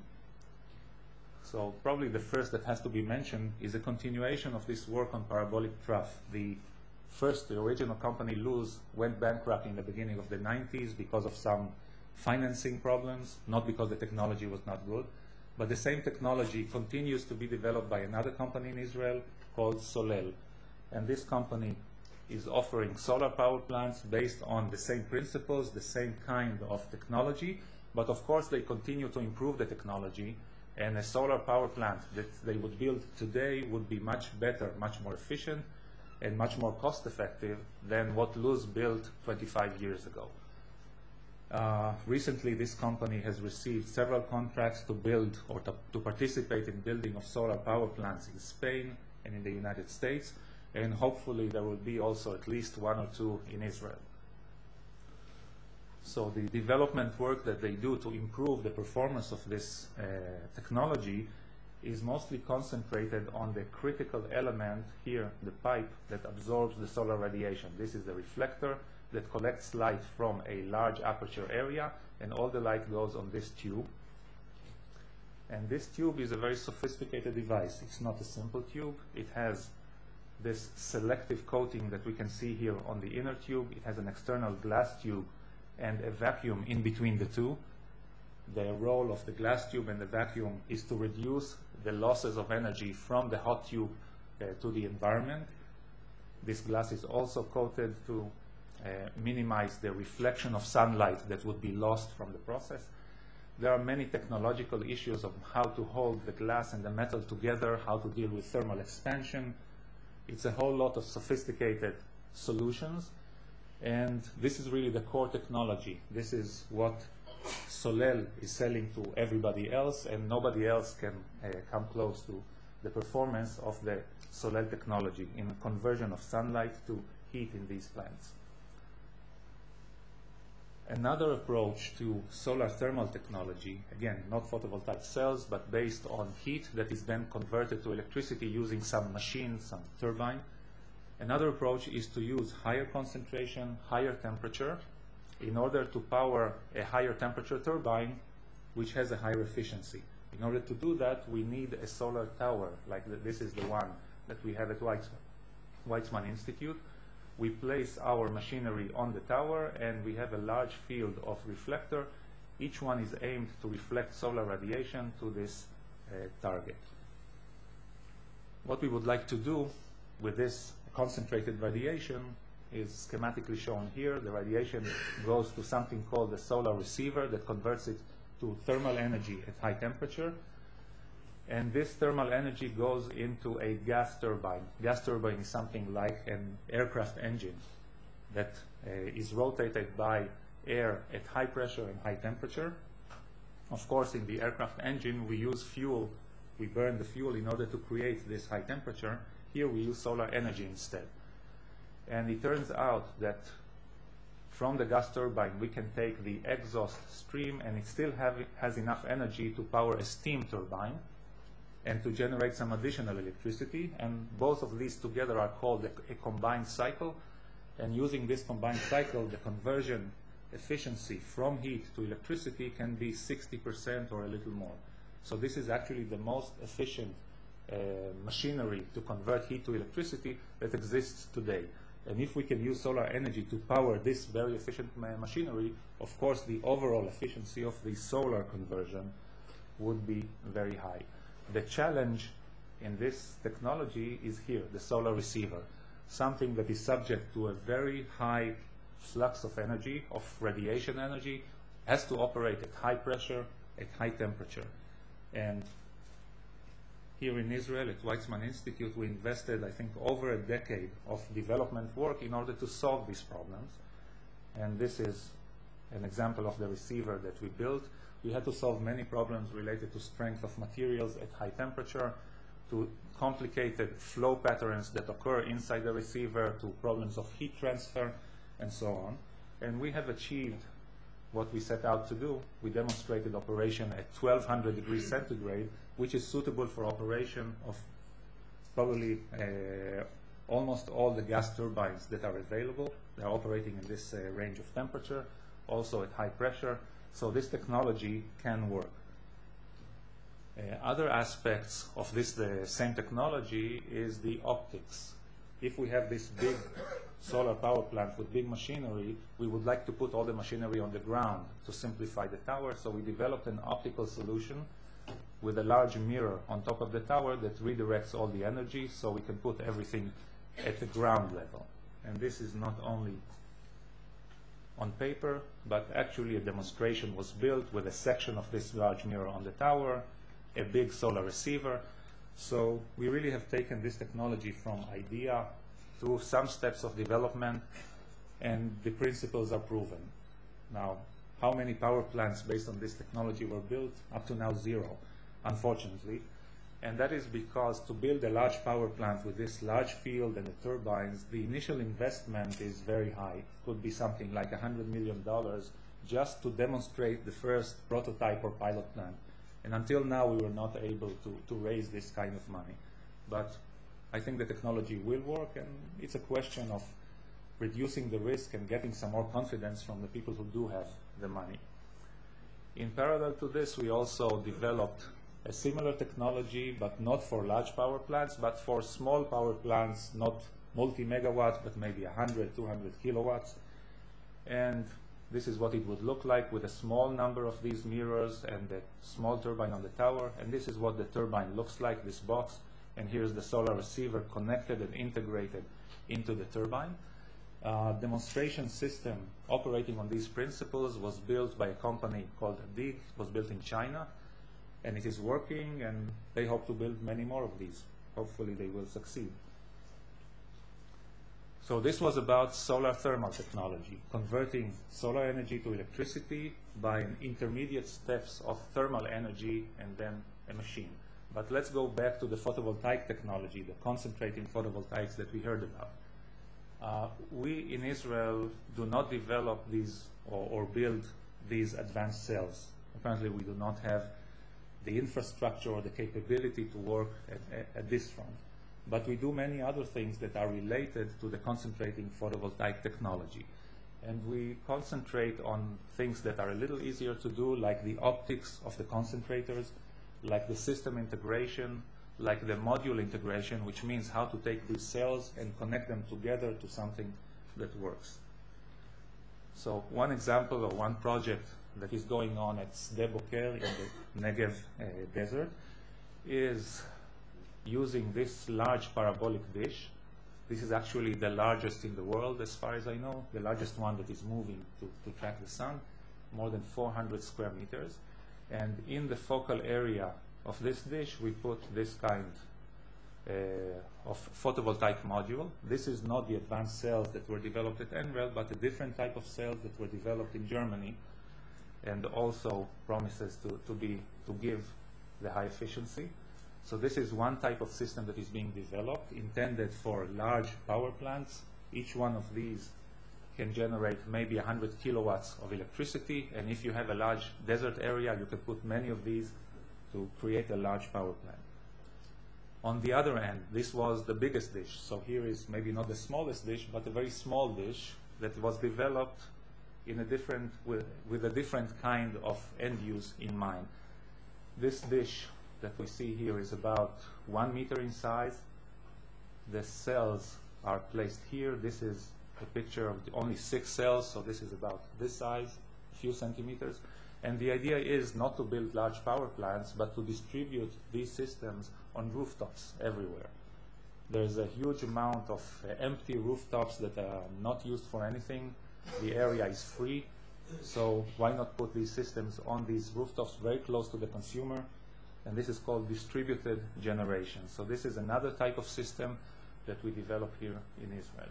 So probably the first that has to be mentioned is a continuation of this work on parabolic trough. The original company, Luz, went bankrupt in the beginning of the 90s because of some financing problems, not because the technology was not good. But the same technology continues to be developed by another company in Israel called Solel. And this company is offering solar power plants based on the same principles, the same kind of technology, but of course they continue to improve the technology, and a solar power plant that they would build today would be much better, much more efficient, and much more cost effective than what Luz built 25 years ago. Recently, this company has received several contracts to build or to participate in building of solar power plants in Spain and in the United States, and hopefully there will be also at least one or two in Israel. So the development work that they do to improve the performance of this technology is mostly concentrated on the critical element here, the pipe that absorbs the solar radiation. This is the reflector that collects light from a large aperture area, and all the light goes on this tube. And this tube is a very sophisticated device. It's not a simple tube. It has this selective coating that we can see here on the inner tube. It has an external glass tube and a vacuum in between the two. The role of the glass tube and the vacuum is to reduce the losses of energy from the hot tube to the environment. This glass is also coated to minimize the reflection of sunlight that would be lost from the process. There are many technological issues of how to hold the glass and the metal together, how to deal with thermal expansion. It's a whole lot of sophisticated solutions, and this is really the core technology. This is what Solel is selling to everybody else, and nobody else can come close to the performance of the Solel technology in conversion of sunlight to heat in these plants. Another approach to solar thermal technology, again, not photovoltaic cells, but based on heat that is then converted to electricity using some machine, some turbine. Another approach is to use higher concentration, higher temperature, in order to power a higher temperature turbine, which has a higher efficiency. In order to do that, we need a solar tower, like this is the one that we have at Weizmann Institute. We place our machinery on the tower, and we have a large field of reflector. Each one is aimed to reflect solar radiation to this target. What we would like to do with this concentrated radiation is schematically shown here. The radiation goes to something called the solar receiver that converts it to thermal energy at high temperature. And this thermal energy goes into a gas turbine. Gas turbine is something like an aircraft engine that is rotated by air at high pressure and high temperature. Of course, in the aircraft engine, we use fuel. We burn the fuel in order to create this high temperature. Here we use solar energy instead. And it turns out that from the gas turbine, we can take the exhaust stream, and it still has enough energy to power a steam turbine and to generate some additional electricity. And both of these together are called a combined cycle. And using this combined cycle, the conversion efficiency from heat to electricity can be 60% or a little more. So this is actually the most efficient machinery to convert heat to electricity that exists today. And if we can use solar energy to power this very efficient machinery, of course the overall efficiency of the solar conversion would be very high. The challenge in this technology is here, the solar receiver, something that is subject to a very high flux of energy, of radiation energy, has to operate at high pressure, at high temperature. And here in Israel, at Weizmann Institute, we invested, I think, over a decade of development work in order to solve these problems. And this is an example of the receiver that we built. We had to solve many problems related to strength of materials at high temperature, to complicated flow patterns that occur inside the receiver, to problems of heat transfer, and so on. And we have achieved what we set out to do. We demonstrated operation at 1200 degrees centigrade, which is suitable for operation of probably almost all the gas turbines that are available. They are operating in this range of temperature, also at high pressure. So this technology can work. Other aspects of this, the same technology, is the optics. If we have this big solar power plant with big machinery, we would like to put all the machinery on the ground to simplify the tower. So we developed an optical solution with a large mirror on top of the tower that redirects all the energy, so we can put everything at the ground level. And this is not only on paper, but actually a demonstration was built with a section of this large mirror on the tower, a big solar receiver. So we really have taken this technology from idea through some steps of development, and the principles are proven. Now, how many power plants based on this technology were built? Up to now, 0, unfortunately. And that is because to build a large power plant with this large field and the turbines, the initial investment is very high. It could be something like $100 million just to demonstrate the first prototype or pilot plant. And until now, we were not able to raise this kind of money. But I think the technology will work, and it's a question of reducing the risk and getting some more confidence from the people who do have the money. In parallel to this, we also developed a similar technology, but not for large power plants, but for small power plants, not multi-megawatts, but maybe 100, 200 kilowatts. And this is what it would look like with a small number of these mirrors and a small turbine on the tower. And this is what the turbine looks like, this box. and here's the solar receiver connected and integrated into the turbine. Demonstration system operating on these principles was built by a company called DIG. It was built in China, and it is working, and they hope to build many more of these. Hopefully they will succeed. So this was about solar thermal technology, converting solar energy to electricity by intermediate steps of thermal energy and then a machine. But let's go back to the photovoltaic technology, the concentrating photovoltaics that we heard about. We in Israel do not develop these or build these advanced cells. Apparently we do not have the infrastructure or the capability to work at this front. But we do many other things that are related to the concentrating photovoltaic technology. And we concentrate on things that are a little easier to do, like the optics of the concentrators, like the system integration, like the module integration, which means how to take these cells and connect them together to something that works. So one example or one project that is going on at Sde Boker in the Negev desert is using this large parabolic dish. This is actually the largest in the world, as far as I know, the largest one that is moving to track the sun, more than 400 square meters. And in the focal area of this dish, we put this kind of photovoltaic module. This is not the advanced cells that were developed at NREL, but a different type of cells that were developed in Germany, and also promises to give the high efficiency. So this is one type of system that is being developed, intended for large power plants. Each one of these can generate maybe 100 kilowatts of electricity, and if you have a large desert area, you can put many of these to create a large power plant. On the other end, this was the biggest dish. So here is maybe not the smallest dish, but a very small dish that was developed in a different, with a different kind of end use in mind. This dish that we see here is about 1 meter in size. The cells are placed here. This is a picture of only 6 cells, so this is about this size, a few centimeters. And the idea is not to build large power plants, but to distribute these systems on rooftops everywhere. There's a huge amount of empty rooftops that are not used for anything. The area is free, so why not put these systems on these rooftops very close to the consumer? And this is called distributed generation. So this is another type of system that we develop here in Israel.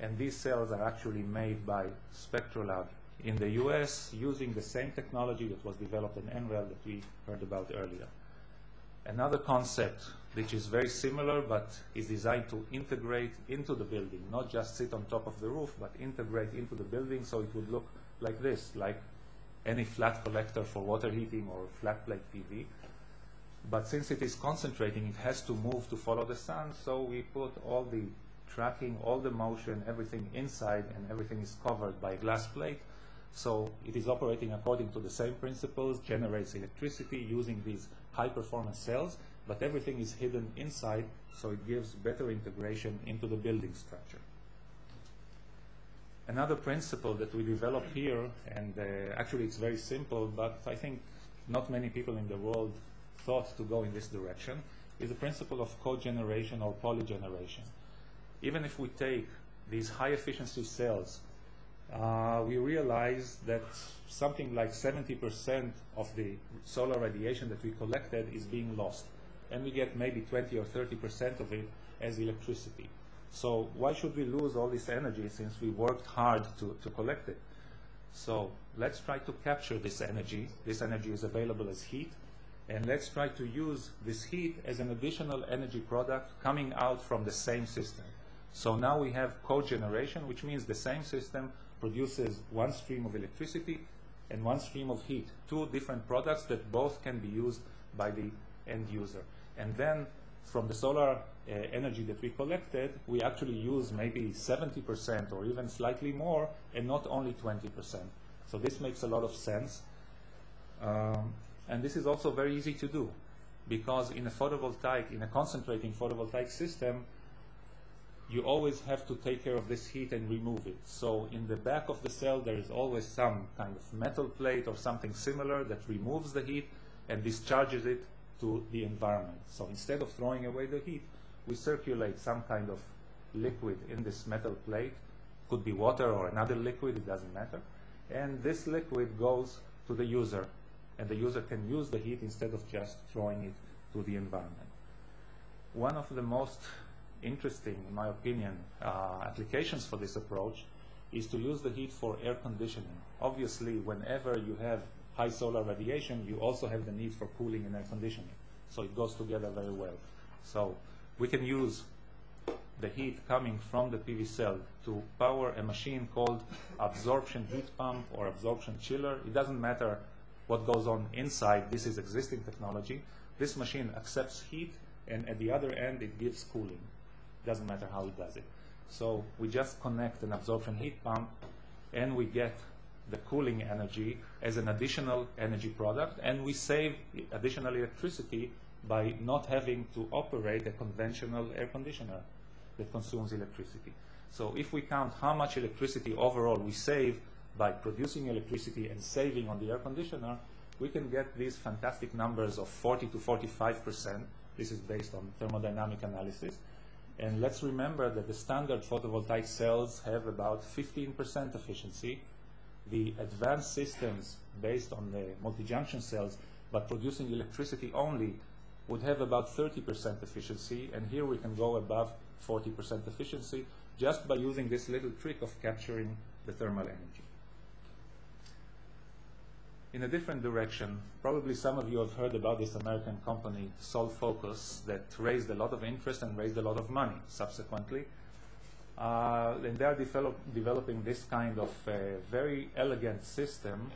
And these cells are actually made by Spectrolab in the US using the same technology that was developed in NREL that we heard about earlier. Another concept which is very similar but is designed to integrate into the building, not just sit on top of the roof, but integrate into the building so it would look like this, like any flat collector for water heating or flat plate PV. But since it is concentrating, it has to move to follow the sun, so we put all the tracking, all the motion, everything inside, and everything is covered by a glass plate. So it is operating according to the same principles, generates electricity using these high-performance cells, but everything is hidden inside, so it gives better integration into the building structure. Another principle that we developed here, and actually it's very simple, but I think not many people in the world thought to go in this direction, is the principle of cogeneration or polygeneration. Even if we take these high-efficiency cells, we realize that something like 70% of the solar radiation that we collected is being lost, and we get maybe 20 or 30% of it as electricity. So why should we lose all this energy since we worked hard to collect it? So let's try to capture this energy. This energy is available as heat, and let's try to use this heat as an additional energy product coming out from the same system. So now we have cogeneration, which means the same system produces one stream of electricity and one stream of heat, 2 different products that both can be used by the end user. And then from the solar energy that we collected, we actually use maybe 70% or even slightly more, and not only 20%. So this makes a lot of sense. And this is also very easy to do, because in a photovoltaic, in a concentrating photovoltaic system, you always have to take care of this heat and remove it. So in the back of the cell, there is always some kind of metal plate or something similar that removes the heat and discharges it to the environment. So instead of throwing away the heat, we circulate some kind of liquid in this metal plate. Could be water or another liquid, it doesn't matter. And this liquid goes to the user, and the user can use the heat instead of just throwing it to the environment. One of the most interesting, in my opinion, applications for this approach is to use the heat for air conditioning. Obviously, whenever you have high solar radiation, you also have the need for cooling and air conditioning. So it goes together very well. So we can use the heat coming from the PV cell to power a machine called absorption heat pump or absorption chiller. It doesn't matter what goes on inside. This is existing technology. This machine accepts heat, and at the other end it gives cooling. Doesn't matter how it does it. So we just connect an absorption heat pump and we get the cooling energy as an additional energy product, and we save additional electricity by not having to operate a conventional air conditioner that consumes electricity. So if we count how much electricity overall we save by producing electricity and saving on the air conditioner, we can get these fantastic numbers of 40 to 45%. This is based on thermodynamic analysis. And let's remember that the standard photovoltaic cells have about 15% efficiency. The advanced systems based on the multi-junction cells, but producing electricity only, would have about 30% efficiency, and here we can go above 40% efficiency just by using this little trick of capturing the thermal energy. In a different direction, probably some of you have heard about this American company, Sol Focus, that raised a lot of interest and raised a lot of money subsequently. And they are developing this kind of very elegant system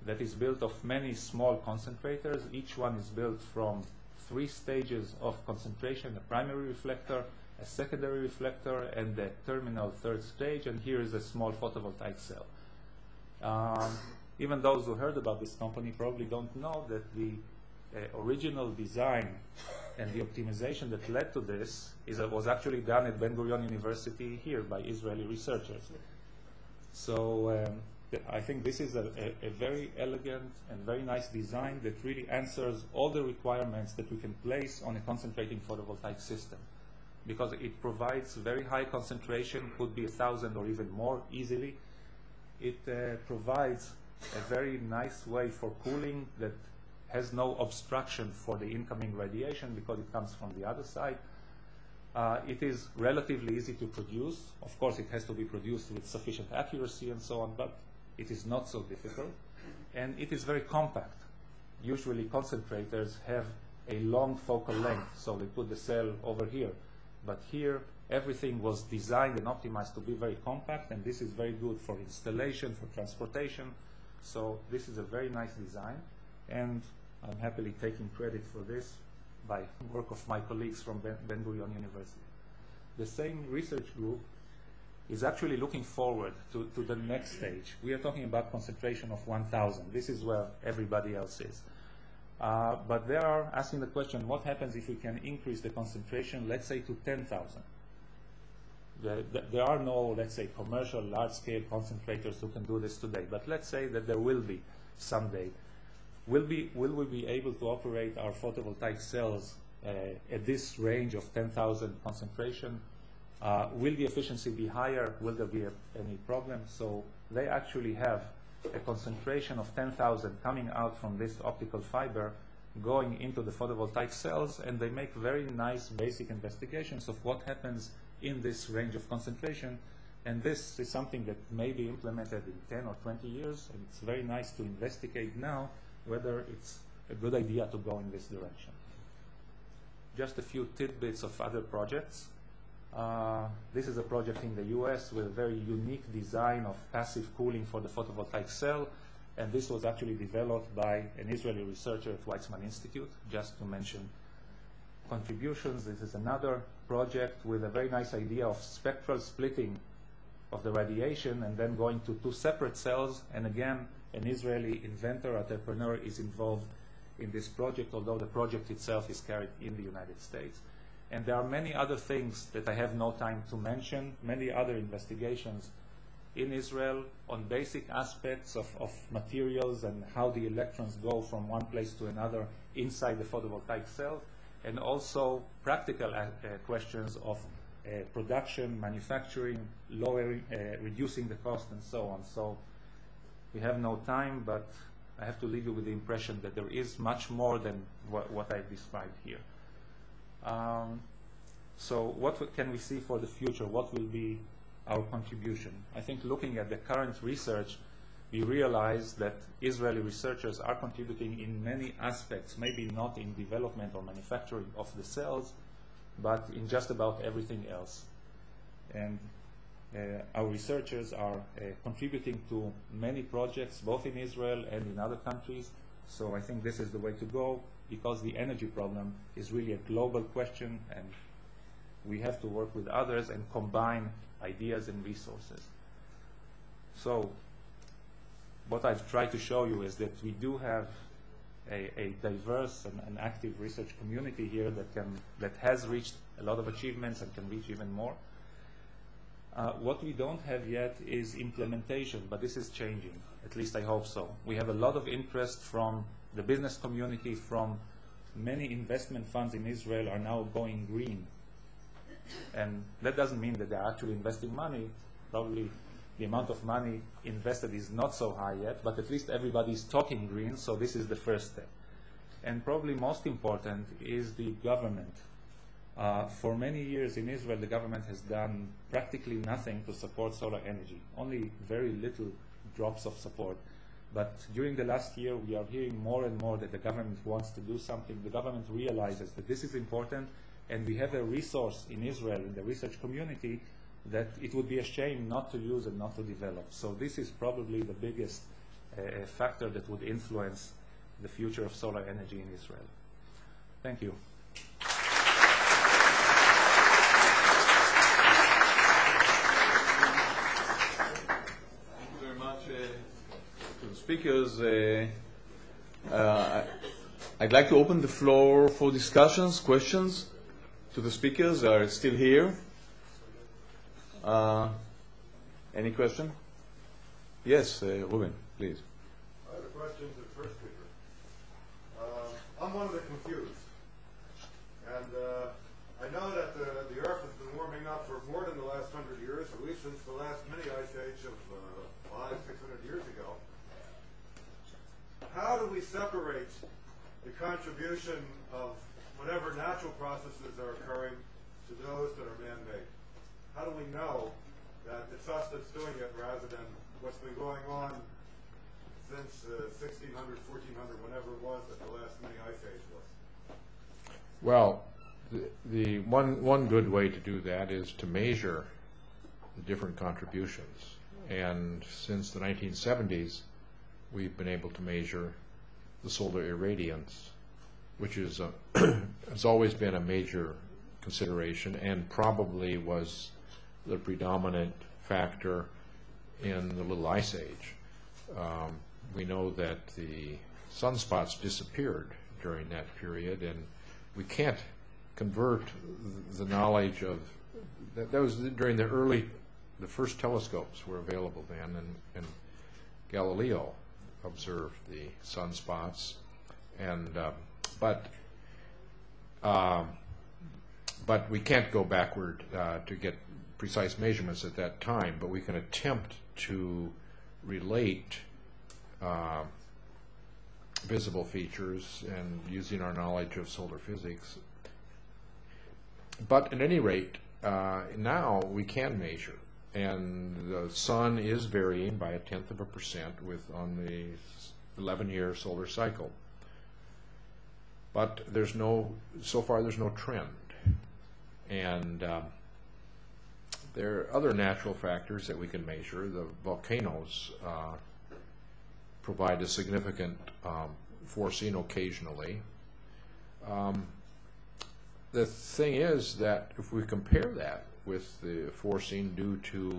that is built of many small concentrators. Each one is built from 3 stages of concentration: a primary reflector, a secondary reflector, and the terminal 3rd stage. And here is a small photovoltaic cell. Even those who heard about this company probably don't know that the original design and the optimization that led to this was actually done at Ben-Gurion University here by Israeli researchers. So I think this is a very elegant and very nice design that really answers all the requirements that we can place on a concentrating photovoltaic system, because it provides very high concentration, could be 1,000 or even more easily. It provides a very nice way for cooling that has no obstruction for the incoming radiation because it comes from the other side. It is relatively easy to produce. Of course, it has to be produced with sufficient accuracy and so on, but it is not so difficult. And it is very compact. Usually concentrators have a long focal length, so they put the cell over here. But here, everything was designed and optimized to be very compact, and this is very good for installation, for transportation. So this is a very nice design, and I'm happily taking credit for this by work of my colleagues from Ben-Gurion University. The same research group is actually looking forward to the next stage. We are talking about concentration of 1,000. This is where everybody else is. But they are asking the question, what happens if we can increase the concentration, let's say, to 10,000? There are no, let's say, commercial large-scale concentrators who can do this today, but let's say that there will be someday. Will we be able to operate our photovoltaic cells at this range of 10,000 concentration? Will the efficiency be higher? Will there be any problem? So they actually have a concentration of 10,000 coming out from this optical fiber going into the photovoltaic cells, and they make very nice basic investigations of what happens in this range of concentration. And this is something that may be implemented in 10 or 20 years, and it's very nice to investigate now whether it's a good idea to go in this direction. Just a few tidbits of other projects. This is a project in the US with a very unique design of passive cooling for the photovoltaic cell, and this was actually developed by an Israeli researcher at Weizmann Institute, just to mention contributions. This is another project with a very nice idea of spectral splitting of the radiation and then going to 2 separate cells, and again, an Israeli inventor, entrepreneur is involved in this project, although the project itself is carried in the United States. And there are many other things that I have no time to mention, many other investigations in Israel on basic aspects of materials and how the electrons go from one place to another inside the photovoltaic cell, and also practical questions of production, manufacturing, lowering, reducing the cost, and so on. So we have no time, but I have to leave you with the impression that there is much more than what I've described here. So what can we see for the future? What will be our contribution? I think looking at the current research, we realize that Israeli researchers are contributing in many aspects, maybe not in development or manufacturing of the cells, but in just about everything else. And our researchers are contributing to many projects, both in Israel and in other countries. So I think this is the way to go, because the energy problem is really a global question, and we have to work with others and combine ideas and resources. So what I've tried to show you is that we do have a diverse and active research community here that has reached a lot of achievements and can reach even more. What we don't have yet is implementation, but this is changing. At least I hope so. We have a lot of interest from the business community, from many investment funds in Israel are now going green. And that doesn't mean that they're actually investing money. Probably the amount of money invested is not so high yet, but at least everybody's talking green, so this is the first step. And probably most important is the government. For many years in Israel, the government has done practically nothing to support solar energy, only very little drops of support. But during the last year, we are hearing more and more that the government wants to do something. The government realizes that this is important, and we have a resource in Israel, in the research community, that it would be a shame not to use and not to develop. So this is probably the biggest factor that would influence the future of solar energy in Israel. Thank you. Thank you very much to the speakers. I'd like to open the floor for discussions, questions to the speakers. They are still here. Any question? Yes, Ruben, please. I have a question to the first speaker. I'm one of the confused. And I know that the Earth has been warming up for more than the last 100 years, at least since the last mini ice age of 500-600 years ago. How do we separate the contribution of whatever natural processes are occurring to those that are man-made? How do we know that it's us that's doing it rather than what's been going on since 1600, 1400, whenever it was that the last mini ice age was? Well, the one good way to do that is to measure the different contributions. And since the 1970s, we've been able to measure the solar irradiance, which is has always been a major consideration and probably was the predominant factor in the Little Ice Age. We know that the sunspots disappeared during that period, and we can't convert the knowledge of that was during the first telescopes were available then, and Galileo observed the sunspots, and but we can't go backward to get precise measurements at that time, but we can attempt to relate visible features and using our knowledge of solar physics. But at any rate, now we can measure, and the sun is varying by 0.1% on the 11-year solar cycle. But so far there's no trend. And there are other natural factors that we can measure. The volcanoes provide a significant forcing occasionally. The thing is that if we compare that with the forcing due to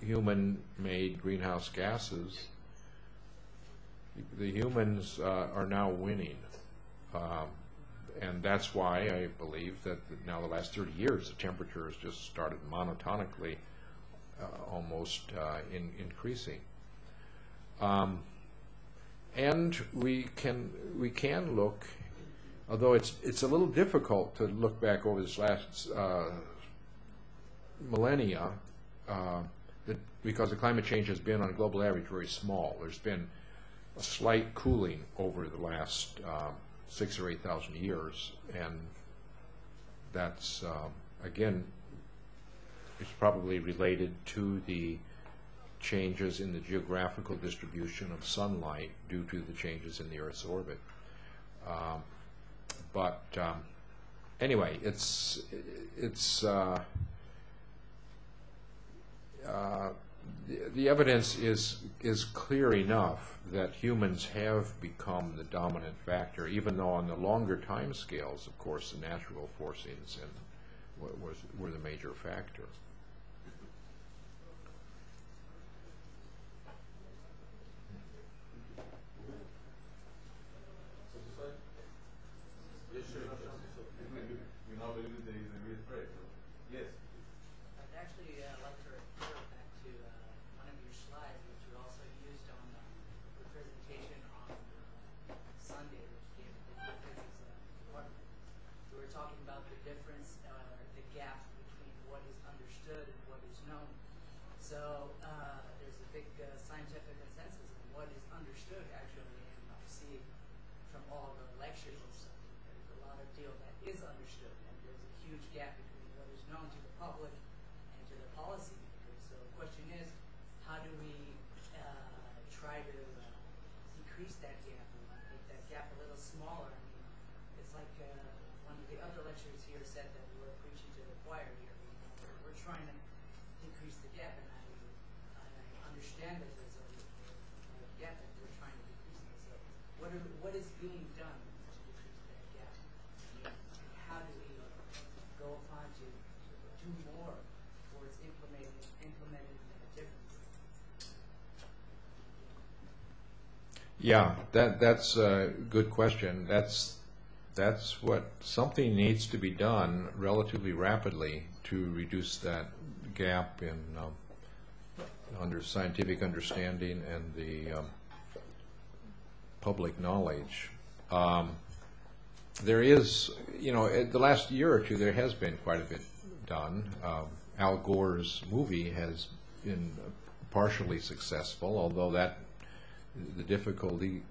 human-made greenhouse gases, the humans are now winning. And that's why I believe that now the last 30 years the temperature has just started monotonically almost increasing. And we can look, although it's a little difficult to look back over this last millennia, because the climate change has been on a global average very small. There's been a slight cooling over the last 6,000 or 8,000 years, and that's again, it's probably related to the changes in the geographical distribution of sunlight due to the changes in the Earth's orbit. Anyway, the evidence is clear enough that humans have become the dominant factor, even though on the longer time scales, of course, the natural forcings were the major factor. Yeah, that's a good question. That's what something needs to be done relatively rapidly to reduce that gap in under scientific understanding and the public knowledge. There is, the last year or two, there has been quite a bit done. Al Gore's movie has been partially successful, although the difficulty,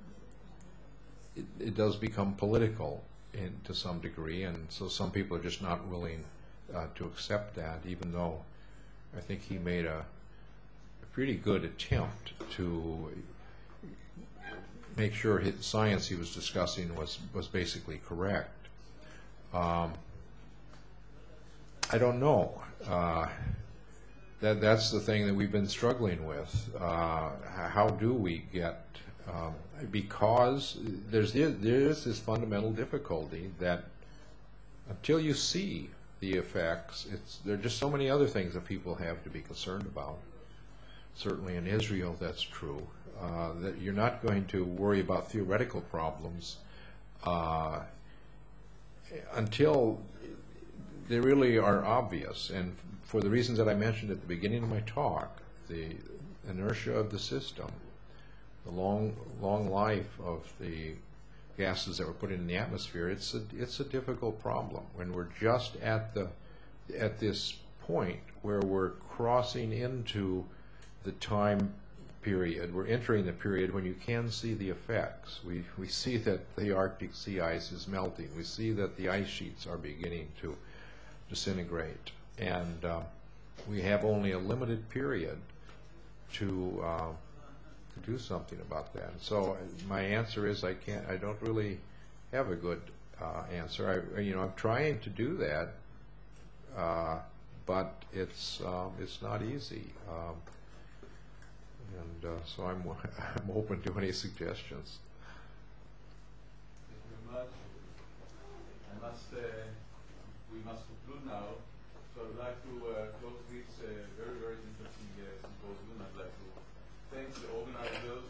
it does become political to some degree, and so some people are just not willing to accept that, even though I think he made a pretty good attempt to make sure his science he was discussing was basically correct. I don't know. That's the thing that we've been struggling with. How do we get, because there is this fundamental difficulty that until you see the effects, there are just so many other things that people have to be concerned about. Certainly in Israel that's true, that you're not going to worry about theoretical problems until they really are obvious. And for the reasons that I mentioned at the beginning of my talk, the inertia of the system, the long life of the gases that were put in the atmosphere, it's a difficult problem when we're just at this point where we're crossing into the time period. We're entering the period when you can see the effects. We see that the Arctic sea ice is melting. We see that the ice sheets are beginning to disintegrate, and we have only a limited period to do something about that. So my answer is I don't really have a good answer. I'm trying to do that, but it's not easy. So I'm open to any suggestions. Thank you very much. We must conclude now. So I'd like to close this very, very interesting symposium. I'd like to thank the organizers